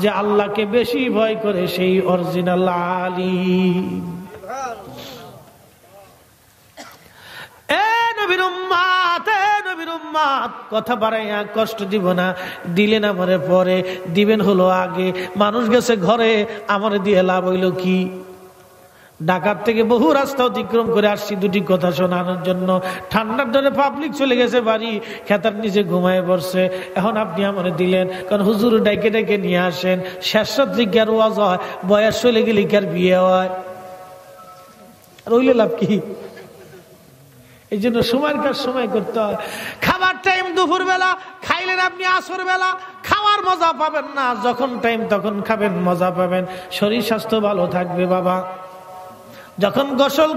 যে আল্লাহকে বেশি ভয় করে সেই অরিজিনাল আলিম। কথা বাড়াইয়া কষ্ট দিব না, দিলেন আমারে পরে, দিবেন হলো আগে। মানুষ গেছে ঘরে, আমারে দিয়ে লাভ হইল কি? ঢাকার থেকে বহু রাস্তা অতিক্রম করে আসছি দুটি কথা শোনানোর জন্য। ঠান্ডার জন্য পাবলিক চলে গেছে বাড়ি, খেতার নিচে ঘুমায় পড়ছে। এখন আপনি আমারে দিলেন, কারণ হুজুর ডাইকে ডাইকে নিয়ে আসেন। শেষ রাত্রি কি আর ওয়াজ হয়? বয়স চলে গেলে কি আর বিয়ে হয়? আর হইলে লাভ কি? এই জন্য সময়ের কাজ সময় করতে হয়। খাবার টাইম দুপুর বেলা, খাইলেন আপনি আসর বেলা, খাওয়ার মজা পাবেন না। যখন টাইম তখন খাবেন, মজা পাবেন, শরীর স্বাস্থ্য ভালো থাকবে। বাবা যখন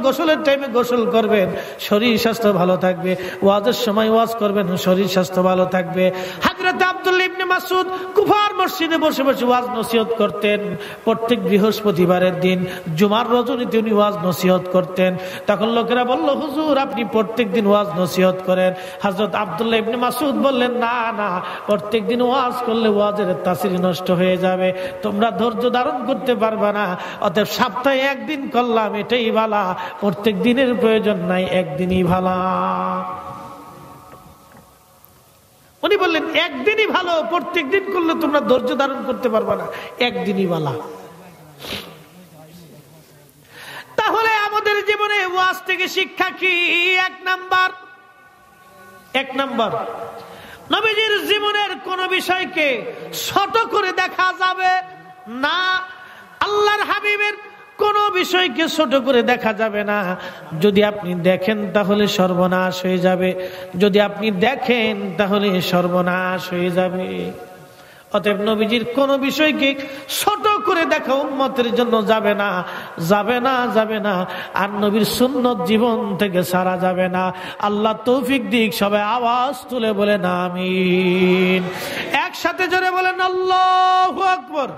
গোসলের টাইমে গোসল করবেন, শরীর স্বাস্থ্য ভালো থাকবে। ওয়াজের সময় ওয়াজ করবেন, শরীর স্বাস্থ্য ভালো থাকবে। হযরত আব্দুল্লাহ ইবনে মাসউদ কুফার মসজিদে বসে বসে ওয়াজ নসিহত করতেন। প্রত্যেক বৃহস্পতিবারের দিন জুমার রজনীতে উনি ওয়াজ নসিহত করতেন। তখন লোকেরা বলল, হুজুর আপনি প্রত্যেক দিন ওয়াজ নসিহত করেন। হযরত আব্দুল্লাহ ইবনে মাসউদ বললেন, না না, প্রত্যেক দিন ওয়াজ করলে ওয়াজের তাসির নষ্ট হয়ে যাবে, তোমরা ধৈর্য ধারণ করতে পারবে না। অতএব সপ্তাহে একদিন করলাম, এটাই ভালা। প্রত্যেক দিনের প্রয়োজন নাই, একদিনই ভালা। উনি বললেন একদিনই ভালো, প্রত্যেক দিন করলে তোমরা ধৈর্য ধারণ করতে পারবে না, একদিনই ভালা। তাহলে আমাদের জীবনে ওয়াজ থেকে শিক্ষা কি? এক নাম্বার, নবীজির জীবনের কোন বিষয়কে ছোট করে দেখা যাবে না। আল্লাহর হাবিবের কোন বিষয়কে ছোট করে দেখা যাবে না। যদি আপনি দেখেন তাহলে সর্বনাশ হয়ে যাবে, যদি আপনি দেখেন তাহলে সর্বনাশ হয়ে যাবে। অতএব নবীজির কোন বিষয়কে ছোট করে দেখা উম্মতের জন্য যাবে না, যাবে না, যাবে না। আর নবীর সুন্নত জীবন থেকে সারা যাবে না। আল্লাহ তৌফিক দিক। সবাই আওয়াজ তুলে বলেন আমিন। একসাথে জোরে বলেন আল্লাহু আকবার।